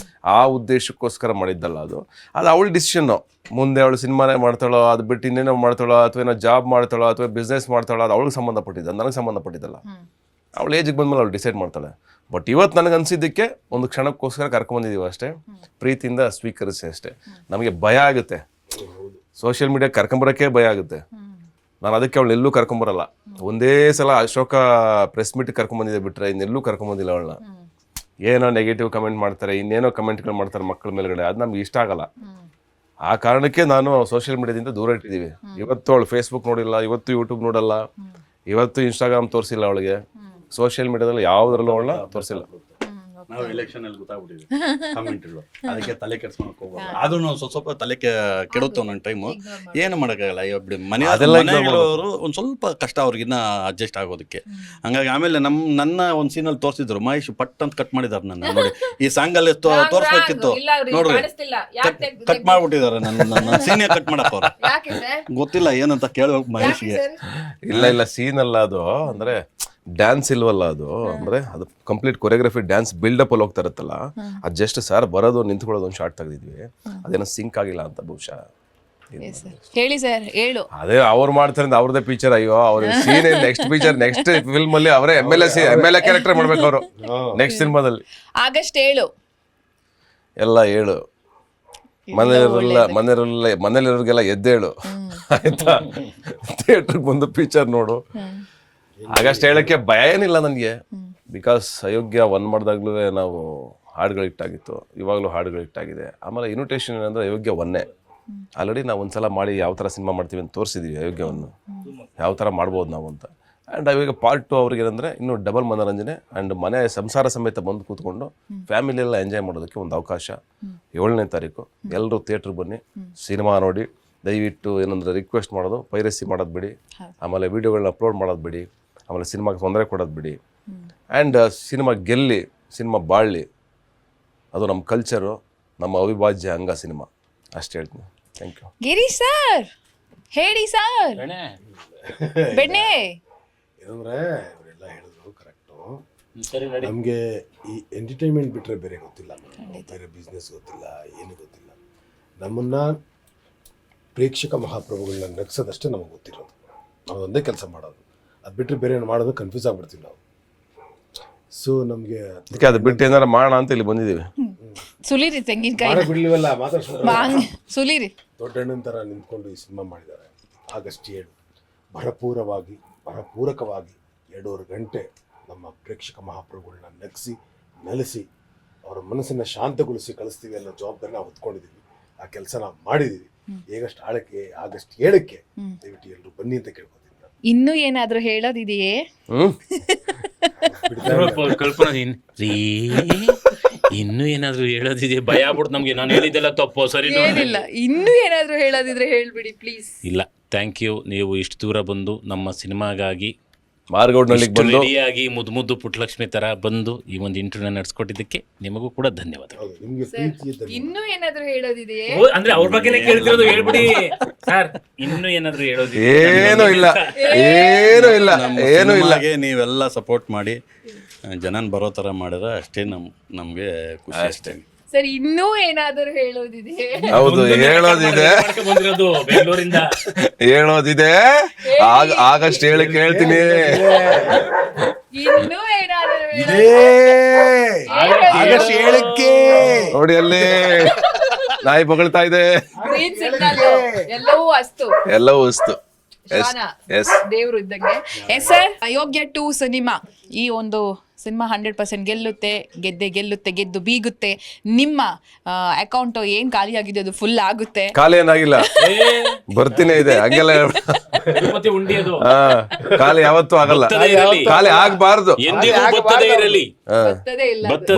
ಆ ಉದ್ದೇಶಕ್ಕೋಸ್ಕರ ಮಾಡಿದ್ದಲ್ಲ. ಅದು ಅವಳ ಡಿಸಿಷನ್ನು. ಮುಂದೆ ಅವಳು ಸಿನಿಮಾನೇ ಮಾಡ್ತಾಳೋ, ಅದು ಬಿಟ್ಟು ಇನ್ನೇನೋ ಮಾಡ್ತಾಳೋ, ಅಥವಾ ಏನೋ ಜಾಬ್ ಮಾಡ್ತಾಳೋ, ಅಥವಾ ಬಿಸ್ನೆಸ್ ಮಾಡ್ತಾಳೋ, ಅದು ಅವಳಿಗೆ ಸಂಬಂಧಪಟ್ಟಿದ್ದು, ನನಗೆ ಸಂಬಂಧಪಟ್ಟಿದ್ದಲ್ಲ. ಅವಳು ಏಜಿಗೆ ಬಂದಮೇಲೆ ಅವಳು ಡಿಸೈಡ್ ಮಾಡ್ತಾಳೆ. ಬಟ್ ಇವತ್ತು ನನಗೆ ಅನಿಸಿದ್ದಕ್ಕೆ ಒಂದು ಕ್ಷಣಕ್ಕೋಸ್ಕರ ಕರ್ಕೊಂಬಂದಿದ್ದೀವಿ ಅಷ್ಟೇ, ಪ್ರೀತಿಯಿಂದ ಸ್ವೀಕರಿಸಿ ಅಷ್ಟೇ. ನಮಗೆ ಭಯ ಆಗುತ್ತೆ, ಸೋಷಿಯಲ್ ಮೀಡಿಯಾ ಕರ್ಕೊಂಬರೋಕ್ಕೆ ಭಯ ಆಗುತ್ತೆ. ನಾನು ಅದಕ್ಕೆ ಅವಳು ಎಲ್ಲೂ ಕರ್ಕೊಂಬರಲ್ಲ. ಒಂದೇ ಸಲ ಅಶೋಕ ಪ್ರೆಸ್ ಮೀಟ್ ಕರ್ಕೊಂಬಂದಿದೆ, ಬಿಟ್ಟರೆ ಇನ್ನೆಲ್ಲೂ ಕರ್ಕೊಂಬಂದಿಲ್ಲ ಅವಳನ್ನ. ಏನೋ ನೆಗೆಟಿವ್ ಕಮೆಂಟ್ ಮಾಡ್ತಾರೆ, ಇನ್ನೇನೋ ಕಮೆಂಟ್ಗಳು ಮಾಡ್ತಾರೆ ಮಕ್ಕಳ ಮೇಲ್ಗಡೆ, ಅದು ನಮ್ಗೆ ಇಷ್ಟ ಆಗಲ್ಲ. ಆ ಕಾರಣಕ್ಕೆ ನಾನು ಸೋಷಿಯಲ್ ಮೀಡಿಯಾದಿಂದ ದೂರ ಇಟ್ಟಿದ್ದೀವಿ. ಇವತ್ತು ಅವಳು ಫೇಸ್ಬುಕ್ ನೋಡಿಲ್ಲ, ಇವತ್ತು ಯೂಟ್ಯೂಬ್ ನೋಡಲ್ಲ, ಇವತ್ತು ಇನ್ಸ್ಟಾಗ್ರಾಮ್ ತೋರಿಸಿಲ್ಲ ಅವಳಿಗೆ. ಸೋಷಿಯಲ್ ಮೀಡಿಯಾದಲ್ಲಿ ಯಾವುದ್ರಲ್ಲೂ ಅವಳನ್ನ ತೋರಿಸಿಲ್ಲ. ನಾವು ಎಲೆಕ್ಷನ್ ಅಲ್ಲಿ ಗೊತ್ತಾಗ್ಬಿಟ್ಟಿದೆ ಕಮೆಂಟ್ಗಳು, ಅದಕ್ಕೆ ತಲೆ ಕೆಡ್ಸ್ಕೊಳಕ್ ಹೋಗ್ಬಾರ್ದು. ಆದ್ರೂ ಸ್ವಲ್ಪ ತಲೆ ಕೆಡುತ್ತೆ ನನ್ನ ಟೈಮು, ಏನು ಮಾಡೋಕ್ಕಾಗಲ್ಲ. ಬಿಡಿ, ಮನೆಯವರು ಒಂದು ಸ್ವಲ್ಪ ಕಷ್ಟ ಅವ್ರಿಗಿನ್ನ ಅಡ್ಜಸ್ಟ್ ಆಗೋದಕ್ಕೆ. ಹಂಗಾಗಿ ಆಮೇಲೆ ನನ್ನ ಒಂದು ಸೀನಲ್ಲಿ ತೋರಿಸಿದ್ರು, ಮಹೇಶ್ ಪಟ್ ಅಂತ ಕಟ್ ಮಾಡಿದಾರೆ ನನ್ನ. ನೋಡಿ, ಈ ಸಾಂಗಲ್ಲಿ ತೋರಿಸ್ಬೇಕಿತ್ತು, ನೋಡ್ರಿ ಕಟ್ ಮಾಡ್ಬಿಟ್ಟಿದ್ದಾರೆ. ನನ್ನ ಸೀನೇ ಕಟ್ ಮಾಡಕ್ ಅವ್ರು ಗೊತ್ತಿಲ್ಲ ಏನಂತ ಕೇಳ್ಬೇಕು ಮಹೇಶ್ಗೆ. ಇಲ್ಲ ಸೀನ್ ಅಲ್ಲ ಅದು, ಅಂದ್ರೆ ಡ್ಯಾನ್ಸ್ ಇಲ್ವಲ್ಲ ಅದು, ಅಂದ್ರೆ ಅದು ಕಂಪ್ಲೀಟ್ ಕೊರಿಯೋಗ್ರಫಿ ಡ್ಯಾನ್ಸ್ ಬಿಲ್ಡಪ್ ಅಲ್ಲಿ ಹೋಗ್ತಾ ಇರುತ್ತಲ್ಲ, ಅದು ಜಸ್ಟ್ ಸರ್ ಬರೋದು ನಿಂತ್ಕೊಳ್ಳೋದು ಒಂದು ಶಾರ್ಟ್ ತೆಗೆದಿದ್ವಿ, ಅದೇನೋ ಸಿಂಕ್ ಆಗಿಲ್ಲ ಅಂತ ಬಹುಶಃ. ಹೇಳಿ ಸರ್, ಹೇಳು. ಅದೇ ಅವ್ರು ಮಾಡ್ತಾರೆ ಅವ್ರದೇ ಪಿಕ್ಚರ್. ಅಯ್ಯೋ ಅವ್ರ scene next picture, next film ಅಲ್ಲಿ ಅವರೇ MLA ಕ್ಯಾರೆಕ್ಟರ್ ಮಾಡ್ಬೇಕು ಅವರು ನೆಕ್ಸ್ಟ್ ಸಿನಿಮಾದಲ್ಲಿ. ಆಗಸ್ಟ್ 7 ಎಲ್ಲ ಹೇಳು, ಮನೇಲಿರೋರಿಗೆಲ್ಲ ಎದ್ದೇಳು ಆಯ್ತಾ, ಥಿಯೇಟ್ರಿಗೆ ಬಂದು ಪಿಕ್ಚರ್ ನೋಡು. ಆಗಸ್ಟ್ 7ಕ್ಕೆ ಭಯ ಏನಿಲ್ಲ ನನಗೆ, ಬಿಕಾಸ್ ಅಯೋಗ್ಯ 1 ಮಾಡಿದಾಗ್ಲೂ ನಾವು ಹಾಡುಗಳು ಇಟ್ಟಾಗಿತ್ತು, ಇವಾಗಲೂ ಹಾಡುಗಳು ಇಟ್ಟಾಗಿದೆ. ಆಮೇಲೆ ಇನ್ವಿಟೇಷನ್ ಏನಂದರೆ ಅಯೋಗ್ಯ 1 ಆಲ್ರೆಡಿ ನಾವು ಒಂದ್ಸಲ ಮಾಡಿ ಯಾವ ಥರ ಸಿನಿಮಾ ಮಾಡ್ತೀವಿ ಅಂತ ತೋರಿಸಿದ್ದೀವಿ. ಅಯೋಗ್ಯವನ್ನು ಯಾವ ಥರ ಮಾಡ್ಬೋದು ನಾವು ಅಂತ. ಆ್ಯಂಡ್ ಅವಾಗ ಪಾರ್ಟ್ 2 ಅವ್ರಿಗೆ ಏನಂದರೆ ಇನ್ನೂ ಡಬಲ್ ಮನೋರಂಜನೆ, ಆ್ಯಂಡ್ ಮನೆ ಸಂಸಾರ ಸಮೇತ ಬಂದು ಕೂತ್ಕೊಂಡು ಫ್ಯಾಮಿಲಿಯೆಲ್ಲ ಎಂಜಾಯ್ ಮಾಡೋದಕ್ಕೆ ಒಂದು ಅವಕಾಶ. 7ನೇ ತಾರೀಕು ಎಲ್ಲರೂ ಥಿಯೇಟ್ರಿಗೆ ಬನ್ನಿ, ಸಿನಿಮಾ ನೋಡಿ. ದಯವಿಟ್ಟು ಏನಂದರೆ ರಿಕ್ವೆಸ್ಟ್ ಮಾಡೋದು, ಪೈರಸಿ ಮಾಡೋದು ಬಿಡಿ, ಆಮೇಲೆ ವೀಡಿಯೋಗಳನ್ನ ಅಪ್ಲೋಡ್ ಮಾಡೋದು ಬಿಡಿ, ಆಮೇಲೆ ಸಿನಿಮಾಗೆ ತೊಂದರೆ ಕೊಡೋದು ಬಿಡಿ. ಆ್ಯಂಡ್ ಸಿನಿಮಾ ಗೆಲ್ಲಿ, ಸಿನಿಮಾ ಬಾಳಲಿ, ಅದು ನಮ್ಮ ಕಲ್ಚರು, ನಮ್ಮ ಅವಿಭಾಜ್ಯ ಅಂಗ ಸಿನಿಮಾ. ಅಷ್ಟು ಹೇಳ್ತೀನಿ. Thank you. ಗಿರೀಶ್ ಸರ್ ಹೇಳಿ ಸರ್. ಬೆಣ್ಣೆ ಏನಂದ್ರೆ ಇವರೆಲ್ಲ ಹೇಳಿದ್ರು ಕರೆಕ್ಟು. ನಮಗೆ ಈ ಎಂಟರ್ಟೈನ್ಮೆಂಟ್ ಬಿಟ್ಟರೆ ಬೇರೆ ಗೊತ್ತಿಲ್ಲ, ಬೇರೆ ಬಿಸ್ನೆಸ್ ಗೊತ್ತಿಲ್ಲ, ಏನು ಗೊತ್ತಿಲ್ಲ. ನಮ್ಮನ್ನ ಪ್ರೇಕ್ಷಕ ಮಹಾಪ್ರಭುಗಳನ್ನ ನಗ್ಸೋದಷ್ಟೇ ನಮಗೆ ಗೊತ್ತಿರೋದು. ನಾವು ಒಂದೇ ಕೆಲಸ ಮಾಡೋದು, ಅದು ಬಿಟ್ಟರೆ ಬೇರೆ ಏನು ಮಾಡೋದು ಕನ್ಫ್ಯೂಸ್ ಆಗ್ಬಿಡ್ತೀವಿ ನಾವು. ಸೊ ನಮಗೆ ಅದಕ್ಕೆ ಅದು ಬಿಟ್ಟು ಏನಾರು ಮಾಡೋಣ ಅಂತ ಇಲ್ಲಿ ಬಂದಿದ್ದೀವಿ. ಸುಲೀರಿ ತೆಂಗಿನಕಾಯಿ ಬಿಡ್ಲಿವಲ್ಲ, ಮಾತಾಡ್ಸ್ಕೊಂಡು ಸುಲೀರಿ. ದೊಡ್ಡಣ್ಣನ ಥರ ನಿಂತ್ಕೊಂಡು ಈ ಸಿನಿಮಾ ಮಾಡಿದ್ದಾರೆ. ಆಗಸ್ಟ್ 7 ಭರಪೂರವಾಗಿ, ಭರಪೂರಕವಾಗಿ 2.5 ಗಂಟೆ ನಮ್ಮ ಪ್ರೇಕ್ಷಕ ಮಹಾಪ್ರಭುಗಳನ್ನ ನಗಿಸಿ ನೆಲೆಸಿ ಅವರ ಮನಸ್ಸನ್ನು ಶಾಂತಗೊಳಿಸಿ ಕಳಿಸ್ತೀವಿ ಅನ್ನೋ ಜವಾಬ್ದಾರಿ ನಾವು ಹೊತ್ಕೊಂಡಿದ್ದೀವಿ. ಆ ಕೆಲಸ ನಾವು ಮಾಡಿದ್ದೀವಿ. ಆಗಸ್ಟ್ 7ಕ್ಕೆ ದಯವಿಟ್ಟು ಎಲ್ಲರೂ ಬನ್ನಿ ಅಂತ ಕೇಳ್ಕೊತೀನಿ. ಇನ್ನೂ ಏನಾದರೂ ಹೇಳೋದಿದೆಯೇ? ಇನ್ನೂ ಏನಾದ್ರು ಹೇಳೋದಿದೆ? ಭಯ ಆಗ್ಬಿಡ್ತು ನಮ್ಗೆ. ನಾನು ಹೇಳಿದ್ದೆಲ್ಲ ತಪ್ಪು ಸರಿ? ಏನಿಲ್ಲ, ಇನ್ನೂ ಏನಾದರೂ ಹೇಳೋದಿದ್ರೆ ಹೇಳ್ಬಿಡಿ ಪ್ಲೀಸ್. ಇಲ್ಲ, ಥ್ಯಾಂಕ್ ಯು. ನೀವು ಇಷ್ಟು ದೂರ ಬಂದು ನಮ್ಮ ಸಿನಿಮಾಗಾಗಿ ಮಾರ್ಗೌಡ್ನಳ್ಳಿಗೆ ಬಂದು ರೆಡಿಯಾಗಿ ಮುದ್ದು ಪುಟ್ಟಲಕ್ಷ್ಮಿ ತರ ಬಂದು ಈ ಒಂದು ಇಂಟರ್ವ್ಯೂ ನಡೆಸ್ಕೊಟ್ಟಿದ್ದಕ್ಕೆ ನಿಮಗೂ ಕೂಡ ಧನ್ಯವಾದ. ಹೌದು, ನಿಮ್ಗೆ ಪ್ರೀತಿಯ ಇನ್ನೂ ಏನಾದ್ರು ಹೇಳೋದಿದೆಯೇ? ಅಂದ್ರೆ ಅವ್ರ ಬಗ್ಗೆನೇ ಕೇಳ್ತಿರೋದು, ಹೇಳ್ಬಿಡಿ ಸರ್. ಇನ್ನೂ ಏನಾದ್ರು ಹೇಳೋದು? ಏನೂ ಇಲ್ಲ, ಏನೂ ಇಲ್ಲ, ಏನೂ ಇಲ್ಲ. ಹಾಗೆ ನೀವೆಲ್ಲ ಸಪೋರ್ಟ್ ಮಾಡಿ ಜನನ್ ಬರೋ ಥರ ಮಾಡಿದ್ರೆ ಅಷ್ಟೇ ನಮಗೆ ಖುಷಿ ಅಷ್ಟೇ. ಸರ್ ಇನ್ನೂ ಏನಾದರೂ ಹೇಳೋದಿದೆ? ಹೌದು, ಹೇಳೋದಿದೆ, ಬಂದಿರೋದು ಬೆಂಗಳೂರಿಂದ. ಹೇಳೋದಿದೆ. ಆಗಸ್ಟ್ 7ಕ್ಕೆ ಹೇಳ್ತೀನಿ. ಇನ್ನೂ ಏನಾದರೂ ಆಗಸ್ಟ್ 7ಕ್ಕೆ ನೋಡಿ ಅಲ್ಲಿ ನಾಯಿ ಬೊಗಳ್ತಾ ಇದೆ. ಗ್ರೀನ್ ಸಿಗ್ನಲ್ ಎಲ್ಲವೂ ಅಸ್ತು, ಎಲ್ಲವೂ ಉಸ್ತು. ದೇವ್ರು ಇದ್ದಂಗೆ. ಎಸ್ ಸರ್, ಅಯೋಗ್ಯ 2 ಸಿನಿಮಾ, ಈ ಒಂದು ಸಿನಿಮಾ 100% ಗೆದ್ದು ಬೀಗುತ್ತೆ. ನಿಮ್ಮ ಅಕೌಂಟ್ ಏನ್ ಖಾಲಿ ಆಗಿದೆ ಅದು ಫುಲ್ ಆಗುತ್ತೆ. ಖಾಲಿ ಏನಾಗಿಲ್ಲ, ಬರ್ತೀನಿ ಇದೆ, ಹಂಗೆಲ್ಲ ಖಾಲಿ ಯಾವತ್ತೂ ಆಗಲ್ಲ, ಖಾಲಿ ಆಗ್ಬಾರ್ದು,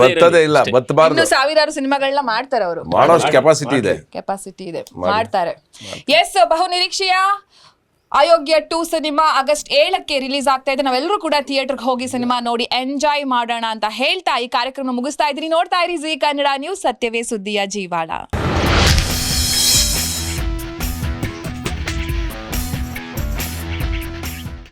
ಬರ್ತದೇ ಇಲ್ಲ, ಬತ್ತಬಾರ್ದು. ಇನ್ನು ಸಾವಿರಾರು ಸಿನಿಮಾಗಳನ್ನ ಮಾಡ್ತಾರೆ ಅವರು, ಮಾಡೋಷ್ಟು ಕೆಪಾಸಿಟಿ ಇದೆ, ಮಾಡ್ತಾರೆ. ಎಸ್, ಬಹು ನಿರೀಕ್ಷೆಯ ಅಯೋಗ್ಯ 2 ಸಿನಿಮಾ ಆಗಸ್ಟ್ 7ಕ್ಕೆ ರಿಲೀಸ್ ಆಗ್ತಾ ಇದೆ. ನಾವೆಲ್ಲರೂ ಕೂಡ ಥಿಯೇಟರ್ಗೆ ಹೋಗಿ ಸಿನಿಮಾ ನೋಡಿ ಎಂಜಾಯ್ ಮಾಡೋಣ ಅಂತ ಹೇಳ್ತಾ ಈ ಕಾರ್ಯಕ್ರಮ ಮುಗಿಸ್ತಾ ಇದ್ದೀನಿ. ನೋಡ್ತಾ ಇರಿ ಜೀ ಕನ್ನಡ ನ್ಯೂಸ್, ಸತ್ಯವೇ ಸುದ್ದಿಯ ಜೀವಾಳ.